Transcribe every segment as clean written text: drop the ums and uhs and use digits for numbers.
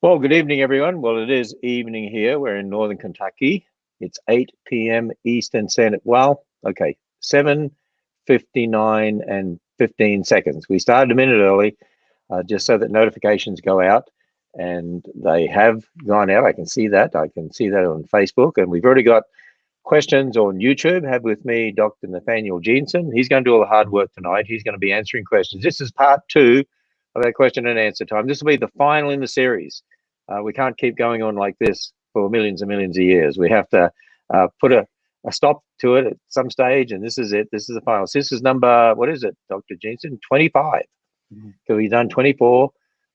Well, good evening, everyone. Well, it is evening here. We're in northern Kentucky. It's 8 p.m. Eastern Standard. Well, okay, 7:59 and 15 seconds. We started a minute early just so that notifications go out, and they have gone out. I can see that. I can see that on Facebook, and we've already got questions on YouTube. Have with me Dr. Nathaniel Jeanson. He's going to do all the hard work tonight. He's going to be answering questions. This is part 2 of our question and answer time. This will be the final in the series. We can't keep going on like this for millions and millions of years. We have to put a stop to it at some stage, and this is it. This is the final. So this is number, what is it, Dr. Jeanson? 25. So we've done 24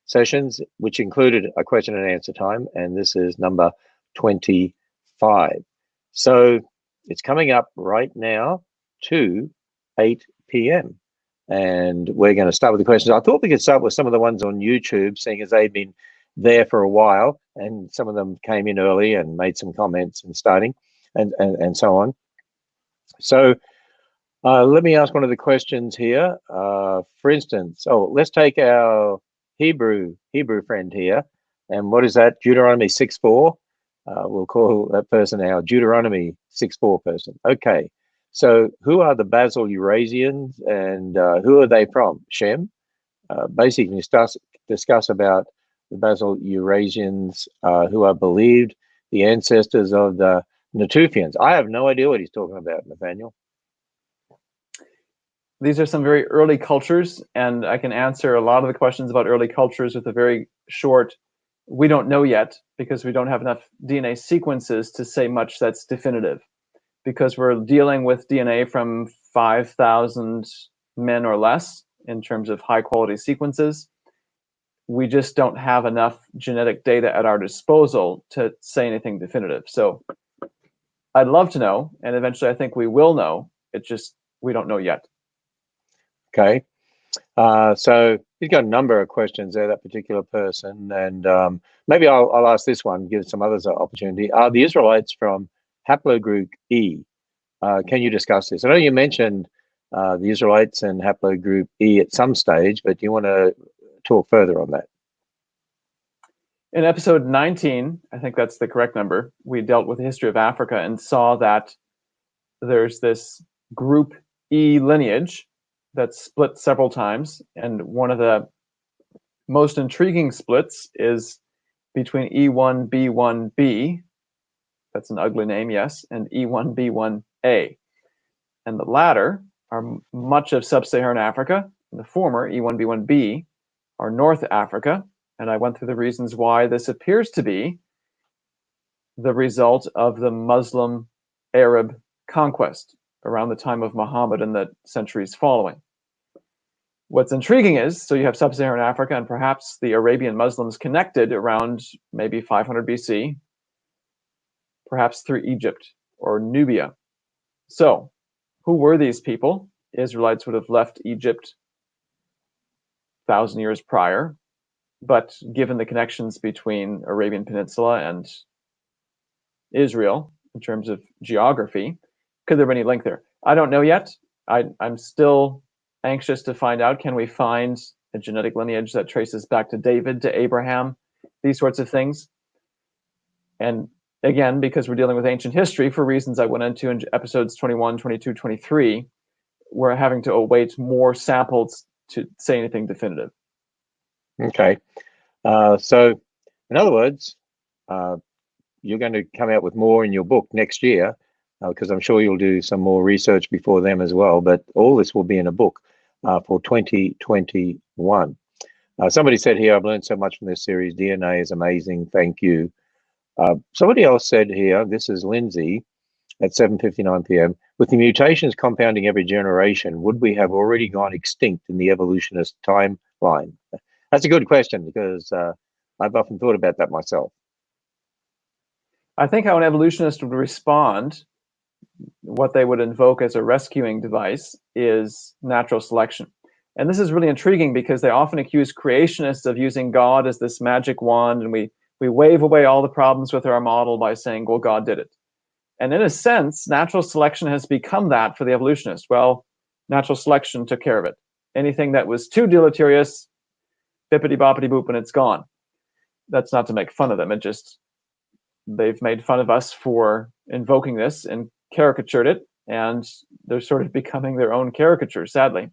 sessions, which included a question and answer time, and this is number 25. So it's coming up right now to 8 p.m. And we're going to start with the questions. I thought we could start with some of the ones on YouTube, seeing as they've been there for a while, and some of them came in early and made some comments and starting and so on. So let me ask one of the questions here. For instance, let's take our Hebrew friend here. And what is that? Deuteronomy 6:4. We'll call that person our Deuteronomy 6:4 person. Okay. So who are the Basal Eurasians, and who are they from? Shem. Basically discuss about the Basal Eurasians, who are believed the ancestors of the Natufians. I have no idea what he's talking about, Nathaniel. These are some very early cultures, and I can answer a lot of the questions about early cultures with a very short, we don't know yet, because we don't have enough DNA sequences to say much that's definitive. Because we're dealing with DNA from 5,000 men or less in terms of high quality sequences. We just don't have enough genetic data at our disposal to say anything definitive. So I'd love to know, and eventually I think we will know. It's just we don't know yet. Okay. So he's got a number of questions there, that particular person, and maybe I'll ask this one, give some others an opportunity. Are the Israelites from Haplogroup E? Can you discuss this? I know you mentioned the Israelites and Haplogroup E at some stage, but do you want to talk further on that? In episode 19, I think that's the correct number, we dealt with the history of Africa and saw that there's this group E lineage that's split several times, and one of the most intriguing splits is between E1B1B, that's an ugly name, yes, and E1B1A. And the latter are much of sub-Saharan Africa, and the former, E1B1B, are North Africa, and I went through the reasons why this appears to be the result of the Muslim Arab conquest around the time of Muhammad and the centuries following. What's intriguing is, so you have sub-Saharan Africa and perhaps the Arabian Muslims connected around maybe 500 BC, perhaps through Egypt or Nubia. So, who were these people? Israelites would have left Egypt 1,000 years prior, but given the connections between Arabian Peninsula and Israel in terms of geography, could there be any link there? I don't know yet. I'm still anxious to find out. Can we find a genetic lineage that traces back to David, to Abraham, these sorts of things? And again, because we're dealing with ancient history, for reasons I went into in episodes 21, 22, 23, we're having to await more samples to say anything definitive. Okay. So, in other words, you're going to come out with more in your book next year, because I'm sure you'll do some more research before them as well, but all this will be in a book for 2021. Somebody said here, I've learned so much from this series. DNA is amazing. Thank you. Somebody else said here, this is Lindsay, at 7:59 p.m. With the mutations compounding every generation, would we have already gone extinct in the evolutionist timeline? That's a good question, because I've often thought about that myself. I think how an evolutionist would respond, what they would invoke as a rescuing device, is natural selection. And this is really intriguing because they often accuse creationists of using God as this magic wand, and we wave away all the problems with our model by saying, well, God did it. And in a sense, natural selection has become that for the evolutionist. Well, natural selection took care of it. Anything that was too deleterious, bippity boppity boop, and it's gone. That's not to make fun of them. It just, they've made fun of us for invoking this and caricatured it, and they're sort of becoming their own caricature, sadly.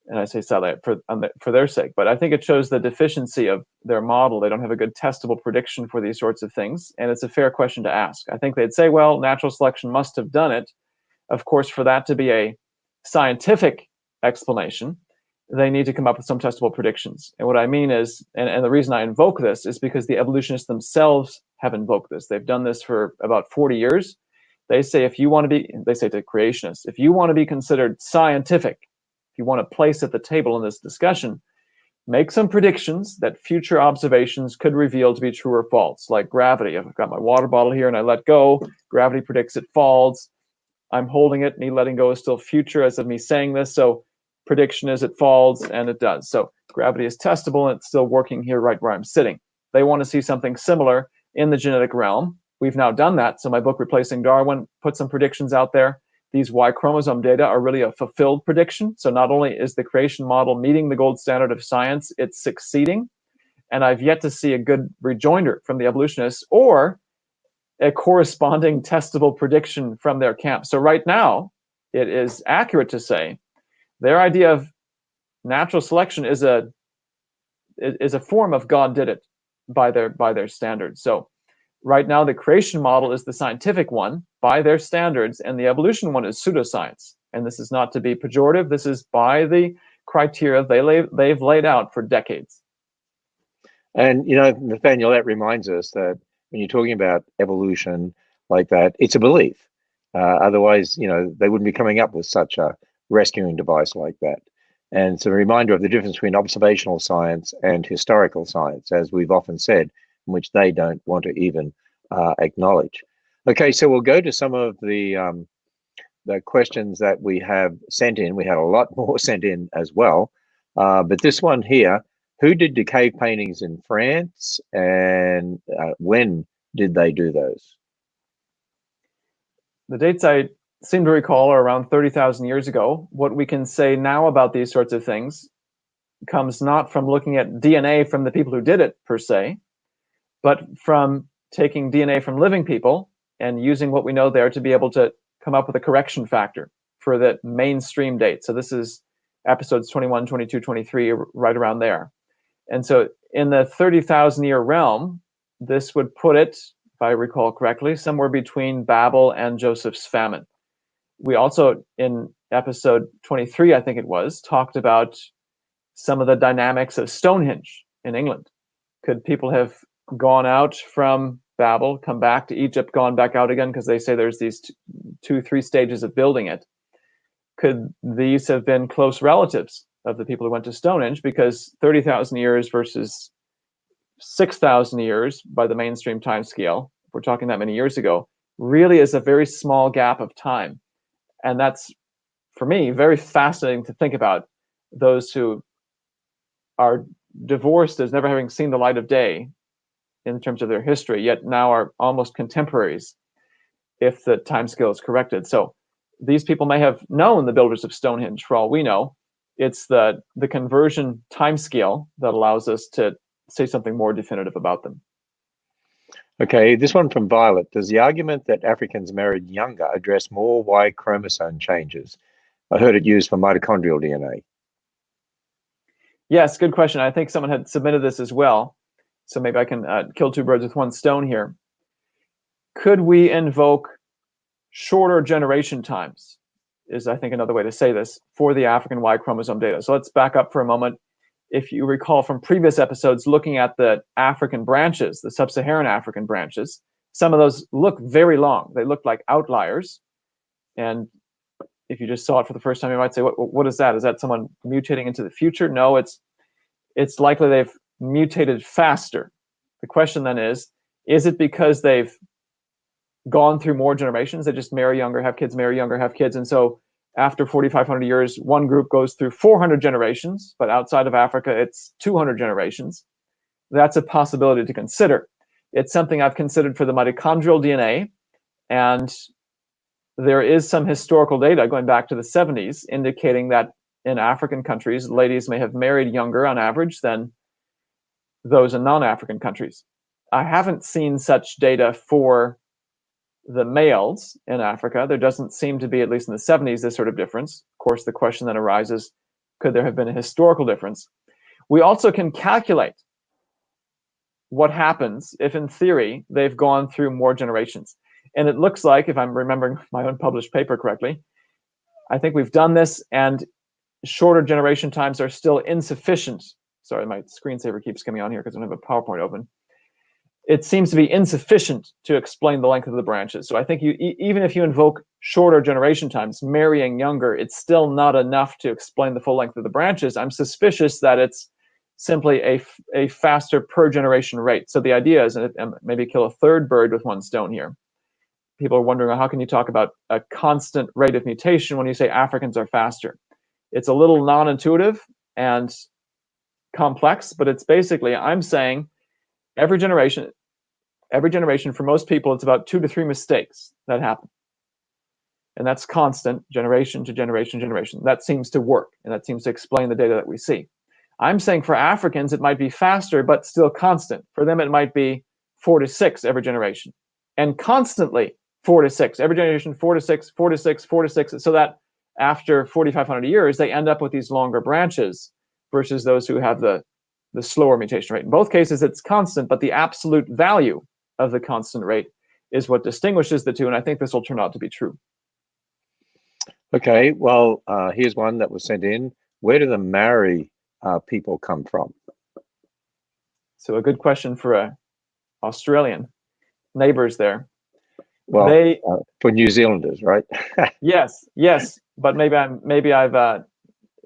And I say sadly for their sake, but I think it shows the deficiency of their model. They don't have a good testable prediction for these sorts of things, and it's a fair question to ask. I think they'd say, well, natural selection must have done it. Of course, for that to be a scientific explanation, they need to come up with some testable predictions. And what I mean is, and the reason I invoke this is because the evolutionists themselves have invoked this. They've done this for about 40 years. They say, if you want to be, they say to creationists, if you want to be considered scientific, if you want a place at the table in this discussion, make some predictions that future observations could reveal to be true or false, like gravity. I've got my water bottle here and I let go. Gravity predicts it falls. I'm holding it. Me letting go is still future as of me saying this. So prediction is it falls, and it does. So gravity is testable, and it's still working here right where I'm sitting. They want to see something similar in the genetic realm. We've now done that. So my book, Replacing Darwin, put some predictions out there. These Y chromosome data are really a fulfilled prediction. So not only is the creation model meeting the gold standard of science, it's succeeding. And I've yet to see a good rejoinder from the evolutionists or a corresponding testable prediction from their camp. So right now, it is accurate to say their idea of natural selection is a form of God did it by their standards. So right now, the creation model is the scientific one by their standards, and the evolution one is pseudoscience. And this is not to be pejorative. This is by the criteria they've laid out for decades. And, Nathaniel, that reminds us that when you're talking about evolution like that, it's a belief. Otherwise, they wouldn't be coming up with such a rescuing device like that. And it's a reminder of the difference between observational science and historical science, as we've often said, in which they don't want to even acknowledge. Okay, so we'll go to some of the questions that we have sent in. We had a lot more sent in as well. But this one here, who did the cave paintings in France, and when did they do those? The dates I seem to recall are around 30,000 years ago. What we can say now about these sorts of things comes not from looking at DNA from the people who did it, per se, but from taking DNA from living people and using what we know there to be able to come up with a correction factor for the mainstream date. So this is episodes 21, 22, 23, right around there. And so in the 30,000 year realm, this would put it, if I recall correctly, somewhere between Babel and Joseph's famine. We also, in episode 23, I think it was, talked about some of the dynamics of Stonehenge in England. Could people have gone out from Babel, come back to Egypt, gone back out again, because they say there's these 2-3 stages of building it? Could these have been close relatives of the people who went to Stonehenge? Because 30,000 years versus 6,000 years by the mainstream time scale, if we're talking that many years ago, really is a very small gap of time. And that's, for me, very fascinating to think about. Those who are divorced as never having seen the light of day in terms of their history, yet now are almost contemporaries if the time scale is corrected. So these people may have known the builders of Stonehenge, for all we know. It's the conversion time scale that allows us to say something more definitive about them. Okay, this one from Violet. Does the argument that Africans married younger address more Y chromosome changes? I heard it used for mitochondrial DNA. Yes, good question. I think someone had submitted this as well. So maybe I can kill two birds with one stone here. Could we invoke shorter generation times, is I think another way to say this, for the African Y chromosome data. So let's back up for a moment. If you recall from previous episodes looking at the African branches, the sub-Saharan African branches, some of those look very long. They look like outliers. And if you just saw it for the first time, you might say, what is that? Is that someone mutating into the future? No, it's likely they've mutated faster. The question then is it because they've gone through more generations? They just marry younger, have kids, marry younger, have kids. And so after 4,500 years, one group goes through 400 generations, but outside of Africa, it's 200 generations. That's a possibility to consider. It's something I've considered for the mitochondrial DNA. And there is some historical data going back to the 70s indicating that in African countries, ladies may have married younger on average than those in non-African countries. I haven't seen such data for the males in Africa. There doesn't seem to be, at least in the 70s, this sort of difference. Of course, the question then arises, could there have been a historical difference? We also can calculate what happens if, in theory, they've gone through more generations. And it looks like, if I'm remembering my own published paper correctly, I think we've done this, and shorter generation times are still insufficient. Sorry, my screensaver keeps coming on here because I don't have a PowerPoint open. It seems to be insufficient to explain the length of the branches. So I think even if you invoke shorter generation times, marrying younger, it's still not enough to explain the full length of the branches. I'm suspicious that it's simply a faster per generation rate. So the idea is, and maybe kill a third bird with one stone here. People are wondering, how can you talk about a constant rate of mutation when you say Africans are faster? It's a little non-intuitive and complex, but it's basically, I'm saying every generation, for most people, it's about 2 to 3 mistakes that happen. And that's constant, generation to generation, generation. That seems to work, and that seems to explain the data that we see. I'm saying for Africans, it might be faster, but still constant. For them, it might be 4 to 6 every generation. And constantly 4 to 6. Every generation, 4 to 6, 4 to 6, 4 to 6. So that after 4,500 years, they end up with these longer branches versus those who have the slower mutation rate. In both cases, it's constant, but the absolute value of the constant rate is what distinguishes the two, and I think this will turn out to be true. Okay, well, here's one that was sent in. Where do the Maori people come from? So a good question for a Australian. Neighbors there. Well, for New Zealanders, right? Yes, but maybe I've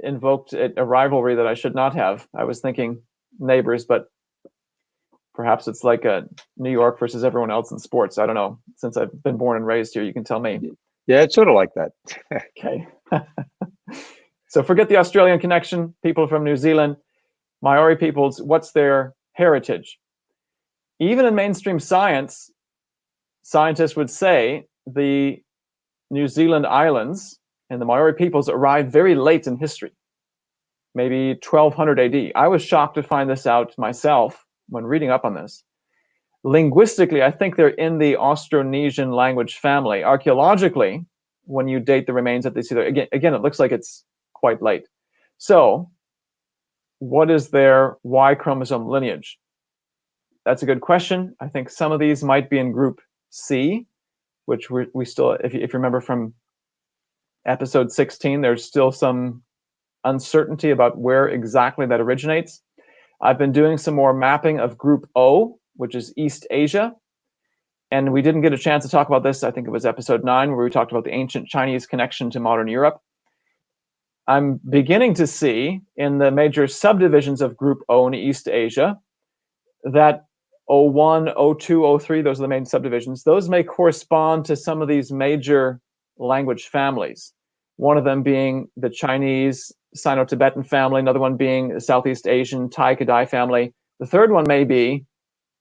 invoked a rivalry that I should not have. I was thinking neighbors, but perhaps it's like a New York versus everyone else in sports. I don't know. Since I've been born and raised here, you can tell me. Yeah, it's sort of like that. Okay. So forget the Australian connection. People from New Zealand, Maori peoples, what's their heritage? Even in mainstream science, scientists would say the New Zealand islands and the Maori peoples arrived very late in history, maybe 1200 AD. I was shocked to find this out myself when reading up on this. Linguistically, I think they're in the Austronesian language family. Archaeologically, when you date the remains that they see there, again, it looks like it's quite late. So what is their Y chromosome lineage? That's a good question. I think some of these might be in group C, which we still, if you remember from episode 16, there's still some uncertainty about where exactly that originates. I've been doing some more mapping of group O, which is East Asia. And we didn't get a chance to talk about this. I think it was episode 9, where we talked about the ancient Chinese connection to modern Europe. I'm beginning to see in the major subdivisions of group O in East Asia that O1, O2, O3, those are the main subdivisions. Those may correspond to some of these major language families. One of them being the Chinese Sino-Tibetan family, another one being the Southeast Asian Tai-Kadai family. The third one may be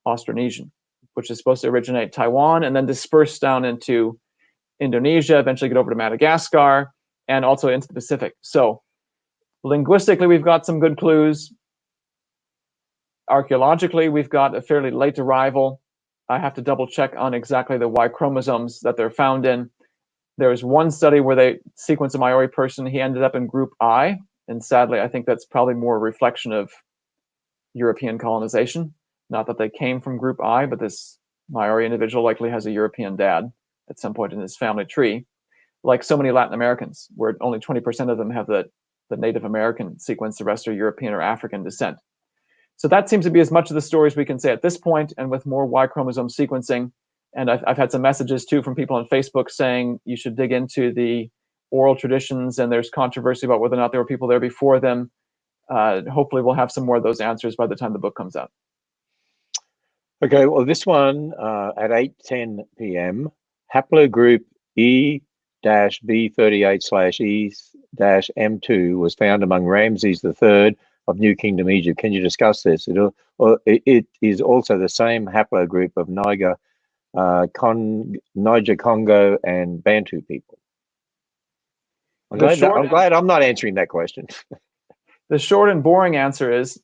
Austronesian, which is supposed to originate Taiwan and then disperse down into Indonesia, eventually get over to Madagascar, and also into the Pacific. So linguistically, we've got some good clues. Archaeologically, we've got a fairly late arrival. I have to double check on exactly the Y chromosomes that they're found in. There was one study where they sequenced a Maori person. He ended up in group I, and sadly, I think that's probably more a reflection of European colonization. Not that they came from group I, but this Maori individual likely has a European dad at some point in his family tree, like so many Latin Americans, where only 20% of them have the Native American sequence, the rest are European or African descent. So that seems to be as much of the stories we can say at this point, and with more Y chromosome sequencing. And I've had some messages too from people on Facebook saying you should dig into the oral traditions, and there's controversy about whether or not there were people there before them. Hopefully we'll have some more of those answers by the time the book comes out. Okay, well, this one at 8:10 p.m., haplogroup E-B38/E-M2 was found among Rameses III of New Kingdom Egypt. Can you discuss this? It is also the same haplogroup of Niger-Congo and Bantu people. I'm glad I'm not answering that question. The short and boring answer is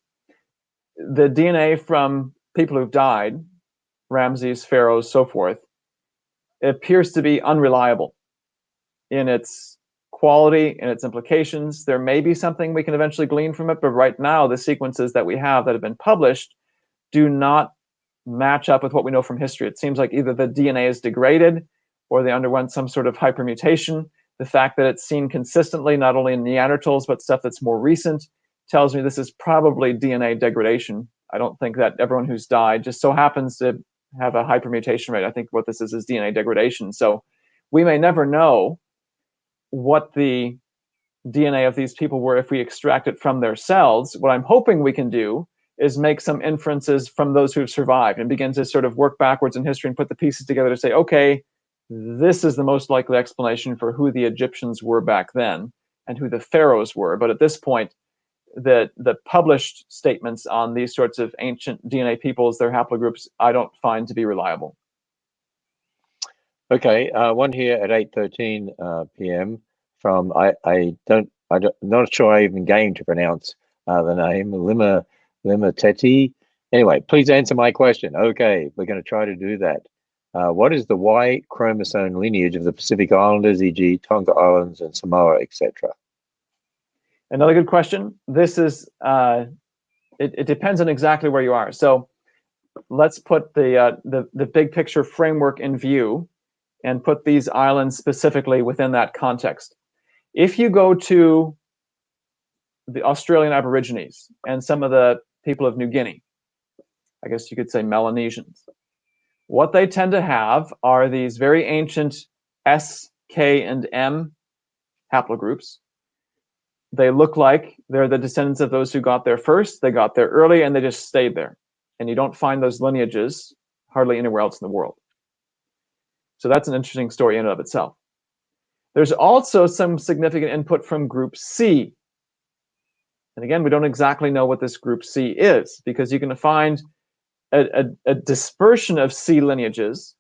the DNA from people who've died, Rameses, pharaohs, so forth, it appears to be unreliable in its quality and its implications. There may be something we can eventually glean from it, but right now the sequences that we have that have been published do not match up with what we know from history. It seems like either the DNA is degraded or they underwent some sort of hypermutation. The fact that it's seen consistently, not only in Neanderthals, but stuff that's more recent, tells me this is probably DNA degradation. I don't think that everyone who's died just so happens to have a hypermutation rate. I think what this is DNA degradation. So we may never know what the DNA of these people were if we extract it from their cells. What I'm hoping we can do is make some inferences from those who've survived and begin to sort of work backwards in history and put the pieces together to say, okay, this is the most likely explanation for who the Egyptians were back then and who the pharaohs were. But at this point, the published statements on these sorts of ancient DNA peoples, their haplogroups, I don't find to be reliable. Okay, one here at 8:13 p.m. from I'm not sure I even game to pronounce the name Lima Teti. Anyway, please answer my question. Okay, we're going to try to do that. What is the Y chromosome lineage of the Pacific Islanders, e.g., Tonga Islands and Samoa, etc.? Another good question. This is it depends on exactly where you are. So let's put the big picture framework in view and put these islands specifically within that context. If you go to the Australian Aborigines and some of the people of New Guinea, I guess you could say Melanesians, what they tend to have are these very ancient S, K, and M haplogroups. They look like they're the descendants of those who got there first. They got there early and they just stayed there. And you don't find those lineages hardly anywhere else in the world. So that's an interesting story in and of itself. There's also some significant input from group C. And again, we don't exactly know what this group C is, because you can find a dispersion of C lineages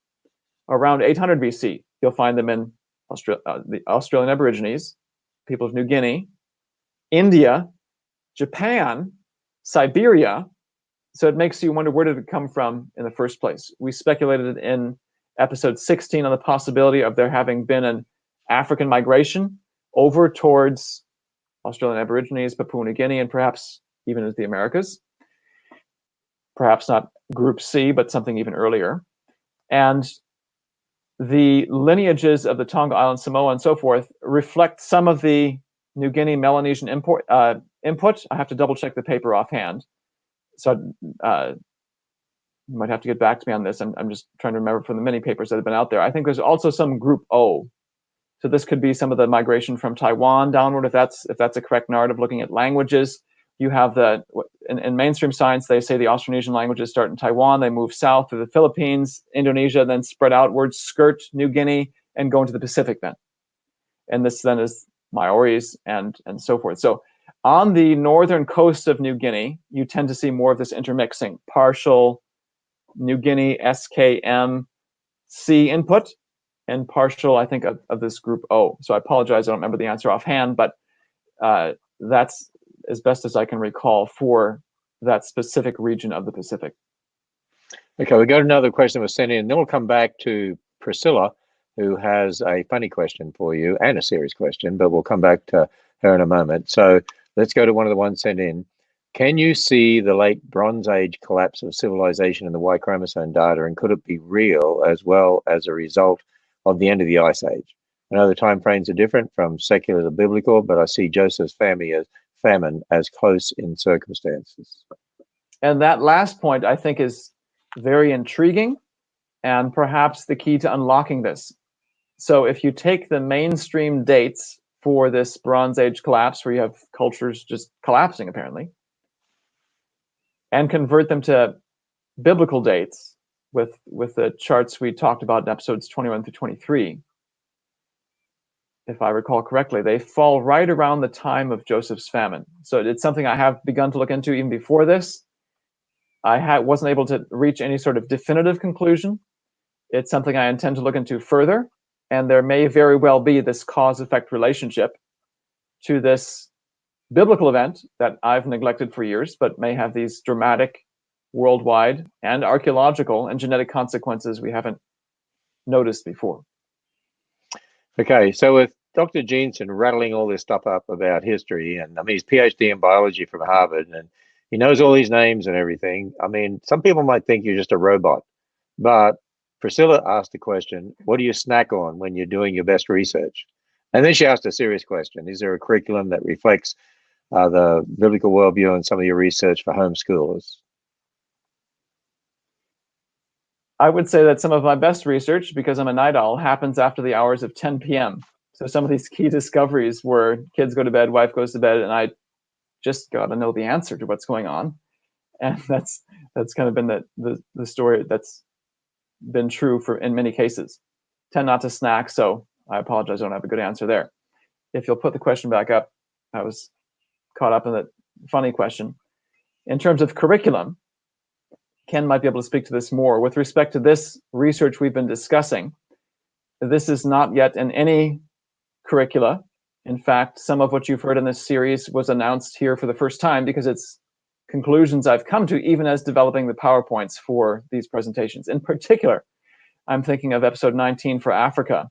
around 800 BC. You'll find them in the Australian Aborigines, people of New Guinea, India, Japan, Siberia. So it makes you wonder, where did it come from in the first place? We speculated in episode 16 on the possibility of there having been an African migration over towards Australian Aborigines, Papua New Guinea, and perhaps even into the Americas. Perhaps not group C, but something even earlier. And the lineages of the Tonga Islands, Samoa, and so forth reflect some of the New Guinea Melanesian input. I have to double check the paper offhand. So you might have to get back to me on this. I'm just trying to remember from the many papers that have been out there. I think there's also some group O. So this could be some of the migration from Taiwan downward, if that's a correct narrative. Looking at languages, you have in mainstream science, they say the Austronesian languages start in Taiwan, they move south to the Philippines, Indonesia, then spread outwards, skirt New Guinea, and go into the Pacific then. And this then is Maoris and so forth. So on the northern coast of New Guinea, you tend to see more of this intermixing, partial New Guinea SKM C input, and partial, I think, of this group O. So I apologize, I don't remember the answer offhand, but that's as best as I can recall for that specific region of the Pacific. Okay, we got another question that was sent in, and then we'll come back to Priscilla, who has a funny question for you and a serious question, but we'll come back to her in a moment. So let's go to one of the ones sent in. Can you see the late Bronze Age collapse of civilization in the Y chromosome data, and could it be real as well as a result of the end of the Ice Age? I know the time frames are different from secular to biblical, but I see Joseph's famine as close in circumstances. And that last point, I think, is very intriguing and perhaps the key to unlocking this. So if you take the mainstream dates for this Bronze Age collapse, where you have cultures just collapsing apparently, and convert them to biblical dates with the charts we talked about in episodes 21 through 23, if I recall correctly, they fall right around the time of Joseph's famine. So it's something I have begun to look into even before this. I wasn't able to reach any sort of definitive conclusion. It's something I intend to look into further, and there may very well be this cause-effect relationship to this biblical event that I've neglected for years, but may have these dramatic worldwide and archaeological and genetic consequences we haven't noticed before. Okay, so with Dr. Jeanson rattling all this stuff up about history, and I mean, he's PhD in biology from Harvard, and he knows all these names and everything. I mean, some people might think you're just a robot, but Priscilla asked the question, what do you snack on when you're doing your best research? And then she asked a serious question. Is there a curriculum that reflects the biblical worldview and some of your research for homeschoolers? I would say that some of my best research, because I'm a night owl, happens after the hours of 10 p.m. So some of these key discoveries where kids go to bed, wife goes to bed, and I just got to know the answer to what's going on. And that's kind of been the story that's been true for in many cases. Tend not to snack, so I apologize, I don't have a good answer there. If you'll put the question back up, I was caught up in that funny question. In terms of curriculum, Ken might be able to speak to this more. With respect to this research we've been discussing, this is not yet in any curricula. In fact, some of what you've heard in this series was announced here for the first time because it's conclusions I've come to even as developing the PowerPoints for these presentations. In particular, I'm thinking of episode 19 for Africa.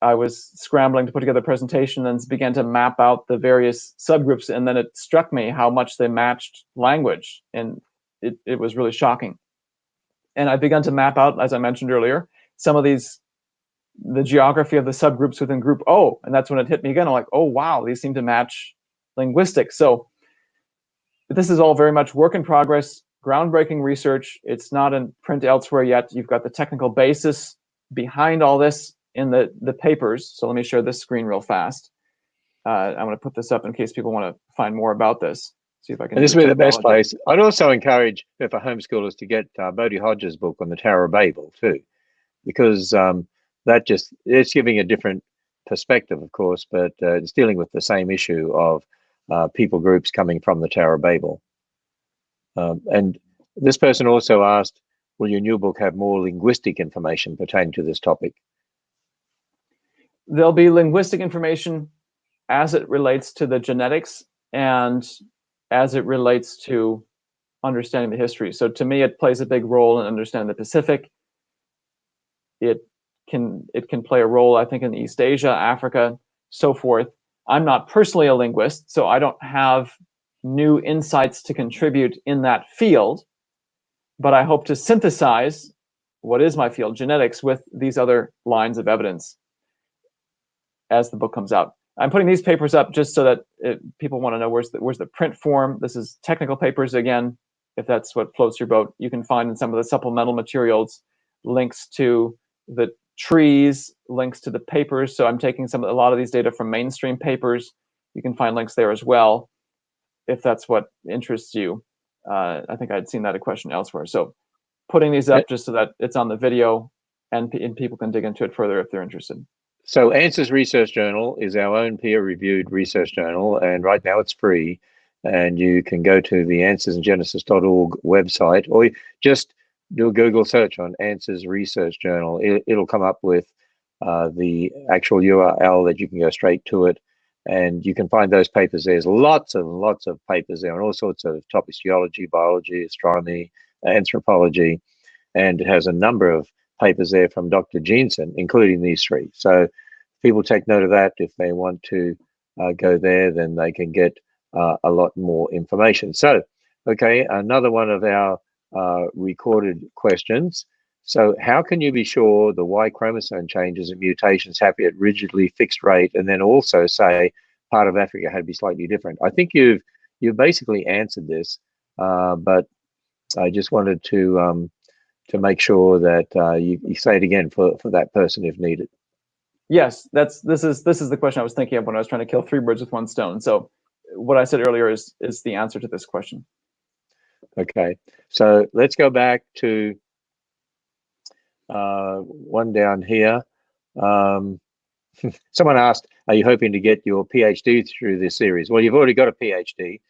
I was scrambling to put together a presentation and began to map out the various subgroups, and then it struck me how much they matched language, and it was really shocking. And I began to map out, as I mentioned earlier, some of the geography of the subgroups within group O, and that's when it hit me again. I'm like, oh wow, these seem to match linguistics. So this is all very much work in progress, groundbreaking research. It's not in print elsewhere yet. You've got the technical basis behind all this in the papers. So let me share this screen real fast. I'm going to put this up in case people want to find more about this. See if I can. And this would be the best place. I'd also encourage for homeschoolers to get Bodhi Hodge's book on the Tower of Babel too, because it's giving a different perspective, of course, but it's dealing with the same issue of people groups coming from the Tower of Babel. And this person also asked, will your new book have more linguistic information pertaining to this topic? There'll be linguistic information as it relates to the genetics and as it relates to understanding the history. So to me, it plays a big role in understanding the Pacific. It can play a role, I think, in East Asia, Africa, so forth. I'm not personally a linguist, so I don't have new insights to contribute in that field, but I hope to synthesize what is my field, genetics, with these other lines of evidence as the book comes out. I'm putting these papers up just so that people want to know where's the print form. This is technical papers again, if that's what floats your boat. You can find in some of the supplemental materials links to the trees, links to the papers. So I'm taking a lot of these data from mainstream papers. You can find links there as well, if that's what interests you. I think I'd seen that a question elsewhere. So putting these up just so that it's on the video and people can dig into it further if they're interested. So Answers Research Journal is our own peer-reviewed research journal, and right now it's free. And you can go to the answersingenesis.org website, or just do a Google search on Answers Research Journal. It'll come up with the actual URL that you can go straight to it, and you can find those papers. There's lots and lots of papers there on all sorts of topics: geology, biology, astronomy, anthropology, and it has a number of papers there from Dr. Jeanson, including these three. So people take note of that. If they want to go there, then they can get a lot more information. So, okay, another one of our recorded questions. So how can you be sure the Y chromosome changes and mutations happen at rigidly fixed rate, and then also say part of Africa had to be slightly different? I think you've basically answered this, but I just wanted to make sure that you say it again for that person if needed. Yes, this is the question I was thinking of when I was trying to kill three birds with one stone. So what I said earlier is the answer to this question. Okay, so let's go back to one down here. Someone asked, are you hoping to get your PhD through this series? Well, you've already got a PhD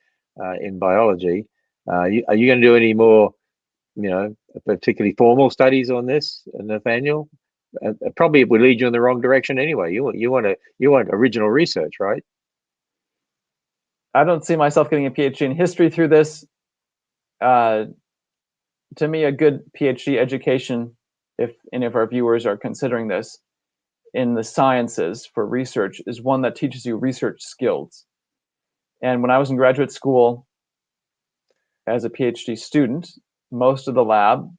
in biology. Are you going to do any more, particularly formal studies on this, Nathaniel? Probably it would lead you in the wrong direction anyway. You want original research, right? I don't see myself getting a PhD in history through this. To me, a good PhD education, if any of our viewers are considering this, in the sciences for research, is one that teaches you research skills. And when I was in graduate school as a PhD student, most of the lab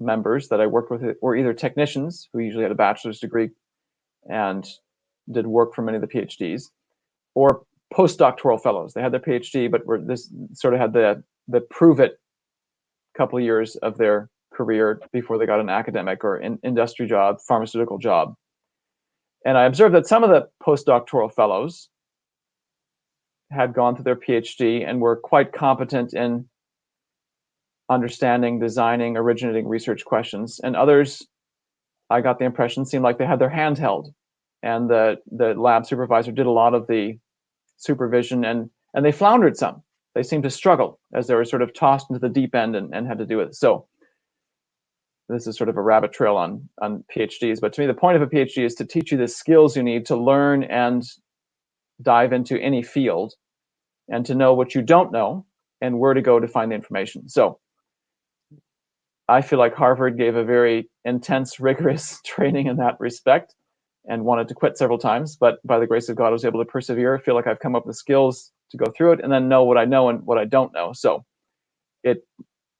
members that I worked with were either technicians, who usually had a bachelor's degree and did work for many of the PhDs, or postdoctoral fellows. They had their PhD, but were this sort of had the prove it couple of years of their career before they got an academic or industry job, pharmaceutical job. And I observed that some of the postdoctoral fellows had gone through their PhD and were quite competent in understanding, designing, originating research questions. And others, I got the impression, seemed like they had their hand held. And the lab supervisor did a lot of the supervision, and they floundered some. They seemed to struggle as they were sort of tossed into the deep end and had to do it. So this is sort of a rabbit trail on PhDs. But to me, the point of a PhD is to teach you the skills you need to learn and dive into any field, and to know what you don't know and where to go to find the information. So I feel like Harvard gave a very intense, rigorous training in that respect, and wanted to quit several times. But by the grace of God, I was able to persevere. I feel like I've come up with skills to go through it, and then know what I know and what I don't know. So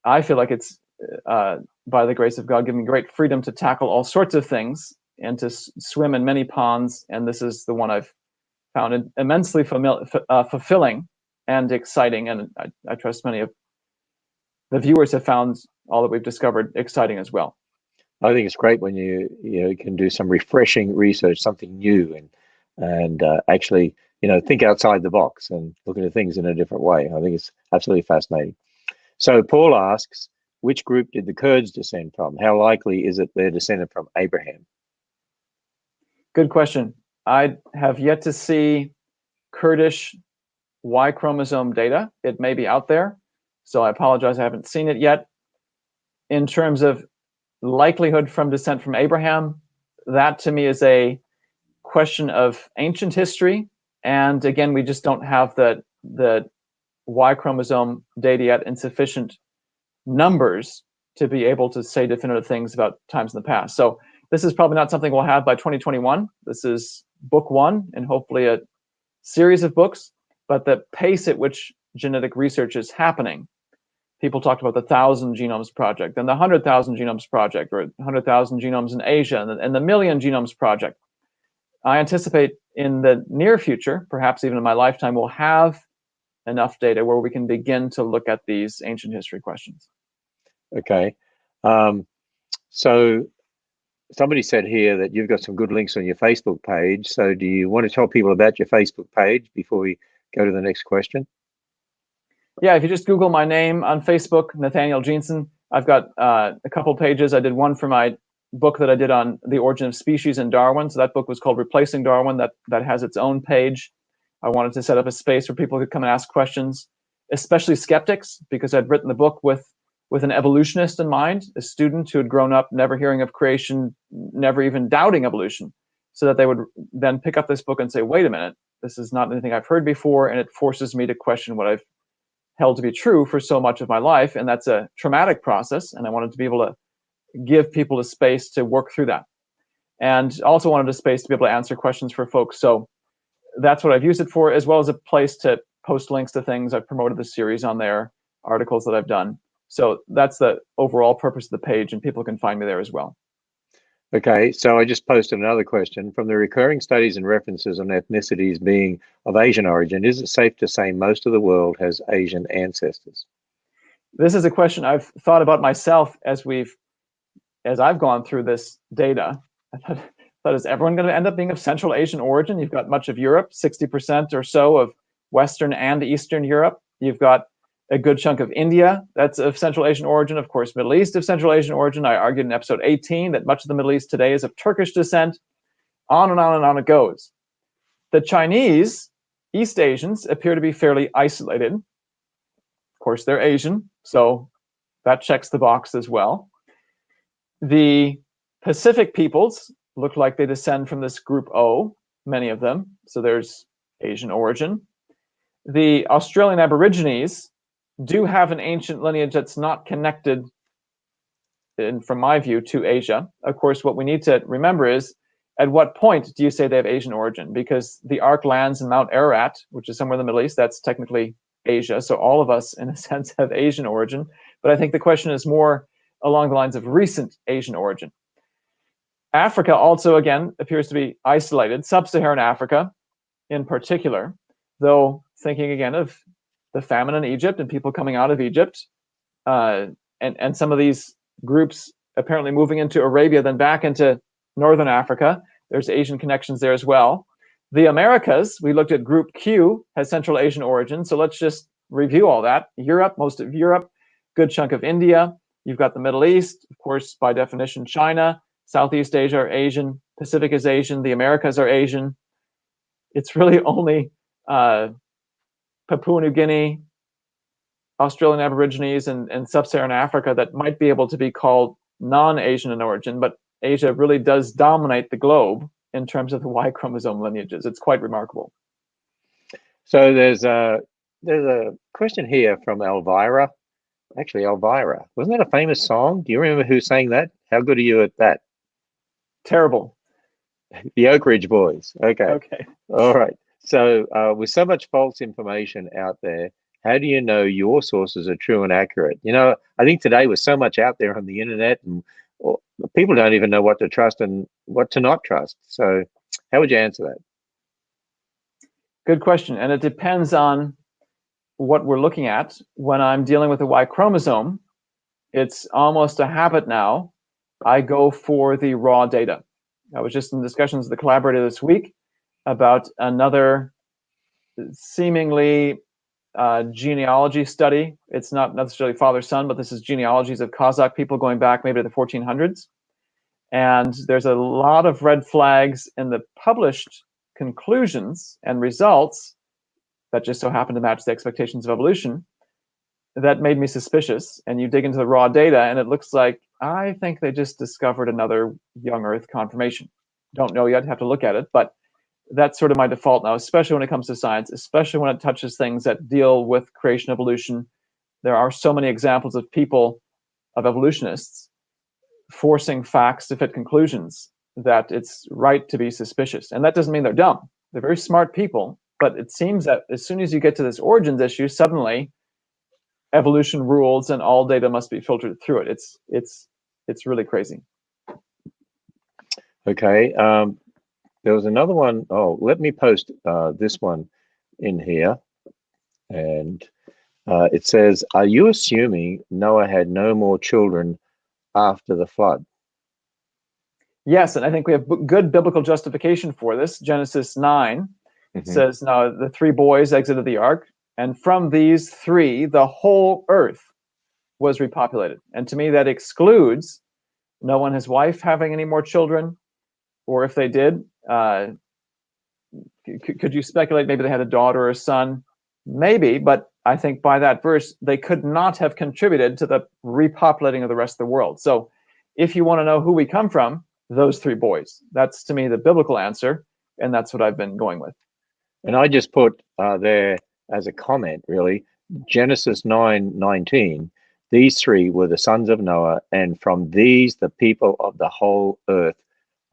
I feel like it's, by the grace of God, given me great freedom to tackle all sorts of things and to swim in many ponds. And this is the one I've found immensely fulfilling and exciting. And I trust many of the viewers have found all that we've discovered exciting as well. I think it's great when you can do some refreshing research, something new, and actually think outside the box and look at things in a different way. I think it's absolutely fascinating. So Paul asks, which group did the Kurds descend from? How likely is it they're descended from Abraham? Good question. I have yet to see Kurdish Y chromosome data. It may be out there, so I apologize, I haven't seen it yet. In terms of likelihood from descent from Abraham, that to me is a question of ancient history. And again, we just don't have the Y chromosome data yet in sufficient numbers to be able to say definitive things about times in the past. So this is probably not something we'll have by 2021. This is book one, and hopefully a series of books. But the pace at which genetic research is happening, people talked about the 1,000 Genomes Project and the 100,000 Genomes Project, or 100,000 genomes in Asia, and the Million Genomes Project. I anticipate in the near future, perhaps even in my lifetime, we'll have enough data where we can begin to look at these ancient history questions. Okay. So somebody said here that you've got some good links on your Facebook page. So do you want to tell people about your Facebook page before we go to the next question? Yeah, if you just Google my name on Facebook, Nathaniel Jeanson, I've got a couple pages. I did one for my book that I did on the origin of species in Darwin. So that book was called Replacing Darwin. That has its own page. I wanted to set up a space where people could come and ask questions, especially skeptics, because I'd written the book with an evolutionist in mind, a student who had grown up never hearing of creation, never even doubting evolution, so that they would then pick up this book and say, wait a minute, this is not anything I've heard before, and it forces me to question what I've held to be true for so much of my life, and that's a traumatic process, and I wanted to be able to give people a space to work through that. And also wanted a space to be able to answer questions for folks. So that's what I've used it for, as well as a place to post links to things. I've promoted the series on there, articles that I've done. So that's the overall purpose of the page, and people can find me there as well. Okay, so I just posted another question. From the recurring studies and references on ethnicities being of Asian origin, is it safe to say most of the world has Asian ancestors? This is a question I've thought about myself as I've gone through this data. I thought, is everyone going to end up being of Central Asian origin? You've got much of Europe, 60% or so of Western and Eastern Europe. You've got a good chunk of India that's of Central Asian origin. Of course, Middle East of Central Asian origin. I argued in episode 18 that much of the Middle East today is of Turkish descent. On and on and on it goes. The Chinese, East Asians, appear to be fairly isolated. Of course, they're Asian, so that checks the box as well. The Pacific peoples look like they descend from this group O, many of them. So there's Asian origin. The Australian Aborigines do have an ancient lineage that's not connected, from my view, to Asia. Of course, what we need to remember is, at what point do you say they have Asian origin? Because the Ark lands in Mount Ararat, which is somewhere in the Middle East, that's technically Asia. So all of us, in a sense, have Asian origin. But I think the question is more along the lines of recent Asian origin. Africa also, again, appears to be isolated. Sub-Saharan Africa, in particular, though thinking again of the famine in Egypt and people coming out of Egypt, and some of these groups apparently moving into Arabia, then back into Northern Africa. There's Asian connections there as well. The Americas, we looked at Group Q, has Central Asian origin. So let's just review all that. Europe, most of Europe, good chunk of India. You've got the Middle East, of course, by definition, China. Southeast Asia are Asian. Pacific is Asian. The Americas are Asian. It's really only Papua New Guinea, Australian Aborigines, and Sub-Saharan Africa that might be able to be called non-Asian in origin, but Asia really does dominate the globe in terms of the Y chromosome lineages. It's quite remarkable. So there's a question here from Elvira. Actually, Elvira, wasn't that a famous song? Do you remember who sang that? How good are you at that? Terrible. The Oak Ridge Boys. Okay. Okay. All right. So with so much false information out there, how do you know your sources are true and accurate? You know, I think today with so much out there on the internet, and people don't even know what to trust and what to not trust. So how would you answer that? Good question. And it depends on what we're looking at. When I'm dealing with the Y chromosome, it's almost a habit now. I go for the raw data. I was just in discussions with the collaborator this week about another seemingly genealogy study. It's not necessarily father-son, but this is genealogies of Kazakh people going back maybe to the 1400s. And there's a lot of red flags in the published conclusions and results that just so happen to match the expectations of evolution. That made me suspicious. And you dig into the raw data, and it looks like, I think they just discovered another young Earth confirmation. Don't know yet, have to look at it, but that's sort of my default now, especially when it comes to science, especially when it touches things that deal with creation evolution. There are so many examples of people, of evolutionists, forcing facts to fit conclusions that it's right to be suspicious. And that doesn't mean they're dumb. They're very smart people, but it seems that as soon as you get to this origins issue, suddenly evolution rules and all data must be filtered through it. It's really crazy. Okay. There was another one. Oh, let me post this one in here. And it says, are you assuming Noah had no more children after the flood? Yes, and I think we have good biblical justification for this. Genesis 9 says, now the three boys exited the ark, and from these three, the whole earth was repopulated. And to me, that excludes Noah and his wife having any more children, or if they did, could you speculate maybe they had a daughter or a son? Maybe, but I think by that verse, they could not have contributed to the repopulating of the rest of the world. So if you want to know who we come from, those three boys. That's, to me, the biblical answer, and that's what I've been going with. And I just put there as a comment, really, Genesis 9:19, these three were the sons of Noah, and from these the people of the whole earth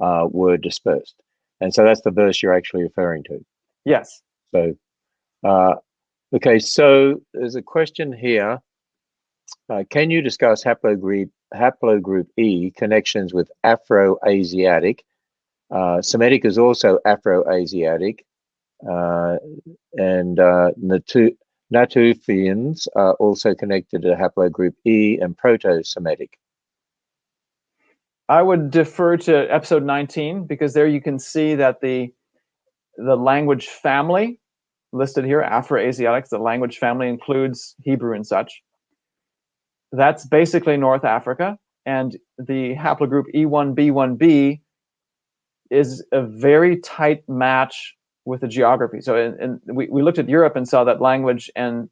were dispersed. And so that's the verse you're actually referring to. Yes. So, okay, so there's a question here. Can you discuss haplogroup E connections with Afro-Asiatic? Semitic is also Afro-Asiatic, and Natufians are also connected to haplogroup E and Proto-Semitic. I would defer to episode 19, because there you can see that the language family listed here, Afro-Asiatics, the language family includes Hebrew and such. That's basically North Africa, and the haplogroup E1B1B is a very tight match with the geography. So we looked at Europe and saw that language and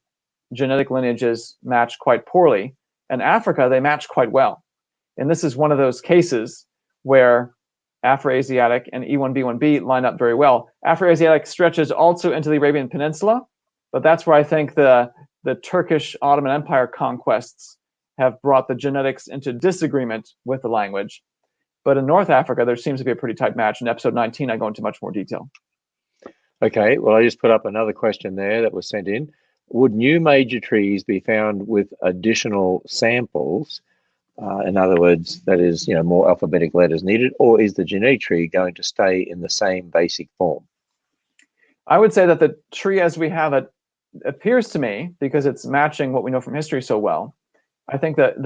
genetic lineages match quite poorly. And Africa, they match quite well. And this is one of those cases where Afro-Asiatic and E1B1B line up very well. Afro-Asiatic stretches also into the Arabian Peninsula, But that's where I think the Turkish Ottoman Empire conquests have brought the genetics into disagreement with the language. But in North Africa, there seems to be a pretty tight match. In episode 19, I go into much more detail. Okay, well, I just put up another question there that was sent in. Would new major trees be found with additional samples? In other words, that is, more alphabetic letters needed, or is the genetic tree going to stay in the same basic form? I would say that the tree as we have it appears to me, because it's matching what we know from history so well. I think that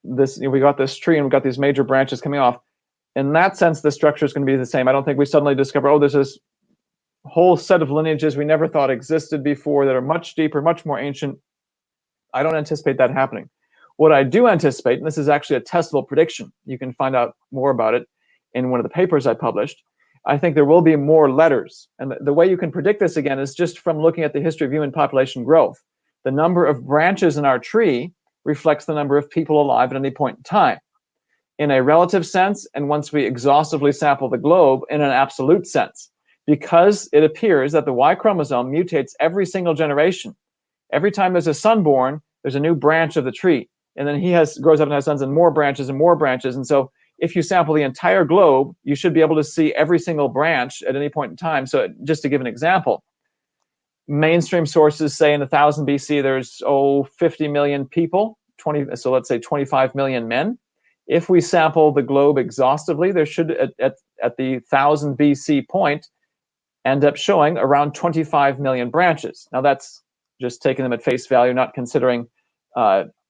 we got this tree and we got these major branches coming off. In that sense, the structure is going to be the same. I don't think we suddenly discover, oh, there's this whole set of lineages we never thought existed before that are much deeper, much more ancient. I don't anticipate that happening. What I do anticipate, and this is actually a testable prediction, you can find out more about it in one of the papers I published, I think there will be more letters. And the way you can predict this, again, is just from looking at the history of human population growth. The number of branches in our tree reflects the number of people alive at any point in time. In a relative sense, and once we exhaustively sample the globe, in an absolute sense, because it appears that the Y chromosome mutates every single generation. Every time there's a son born, there's a new branch of the tree. And then he grows up and has sons and more branches and more branches. And so if you sample the entire globe, you should be able to see every single branch at any point in time. So just to give an example, mainstream sources say in 1000 BC, there's 50 million people, so let's say 25 million men. If we sample the globe exhaustively, there should, at the 1000 BC point, end up showing around 25 million branches. Now that's just taking them at face value, not considering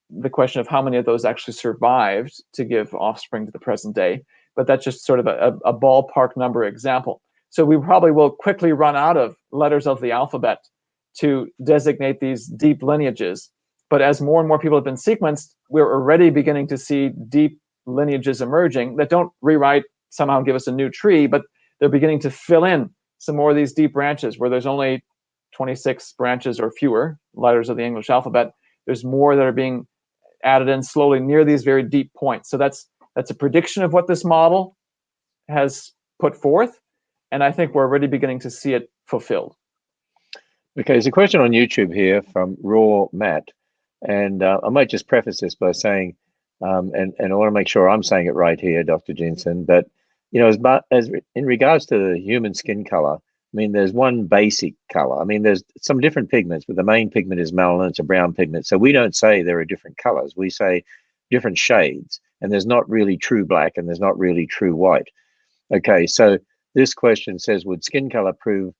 the question of how many of those actually survived to give offspring to the present day. But that's just sort of a ballpark number example. So we probably will quickly run out of letters of the alphabet to designate these deep lineages. But as more and more people have been sequenced, we're already beginning to see deep lineages emerging that don't rewrite, somehow give us a new tree, but they're beginning to fill in some more of these deep branches where there's only 26 branches or fewer letters of the English alphabet. There's more that are being added in slowly near these very deep points. So that's a prediction of what this model has put forth, and I think we're already beginning to see it fulfilled. Okay, there's a question on YouTube here from Raw Matt, and I might just preface this by saying, and I want to make sure I'm saying it right here, Dr. Jeanson, that as in regards to the human skin color, I mean, there's one basic color. I mean, there's some different pigments, but the main pigment is melanin. It's a brown pigment. So we don't say there are different colors. We say different shades. And there's not really true black and there's not really true white. Okay, so this question says, would skin color prove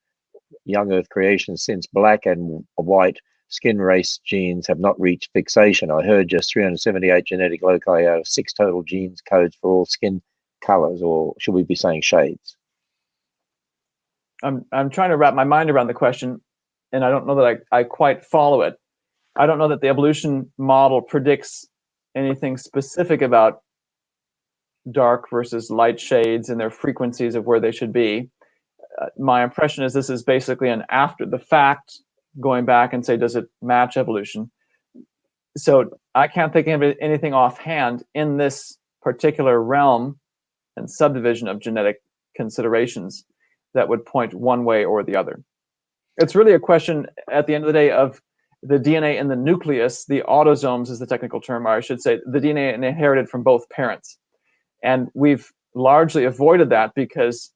young Earth creation since black and white skin race genes have not reached fixation? I heard just 378 genetic loci out of 6 total genes codes for all skin colors, or should we be saying shades? I'm trying to wrap my mind around the question, and I don't know that I quite follow it. I don't know that the evolution model predicts anything specific about dark versus light shades and their frequencies of where they should be. My impression is this is basically an after the fact, going back and say, does it match evolution? So I can't think of anything offhand in this particular realm and subdivision of genetic considerations that would point one way or the other. It's really a question at the end of the day of the DNA in the nucleus. The autosomes is the technical term, or I should say the DNA inherited from both parents. And we've largely avoided that because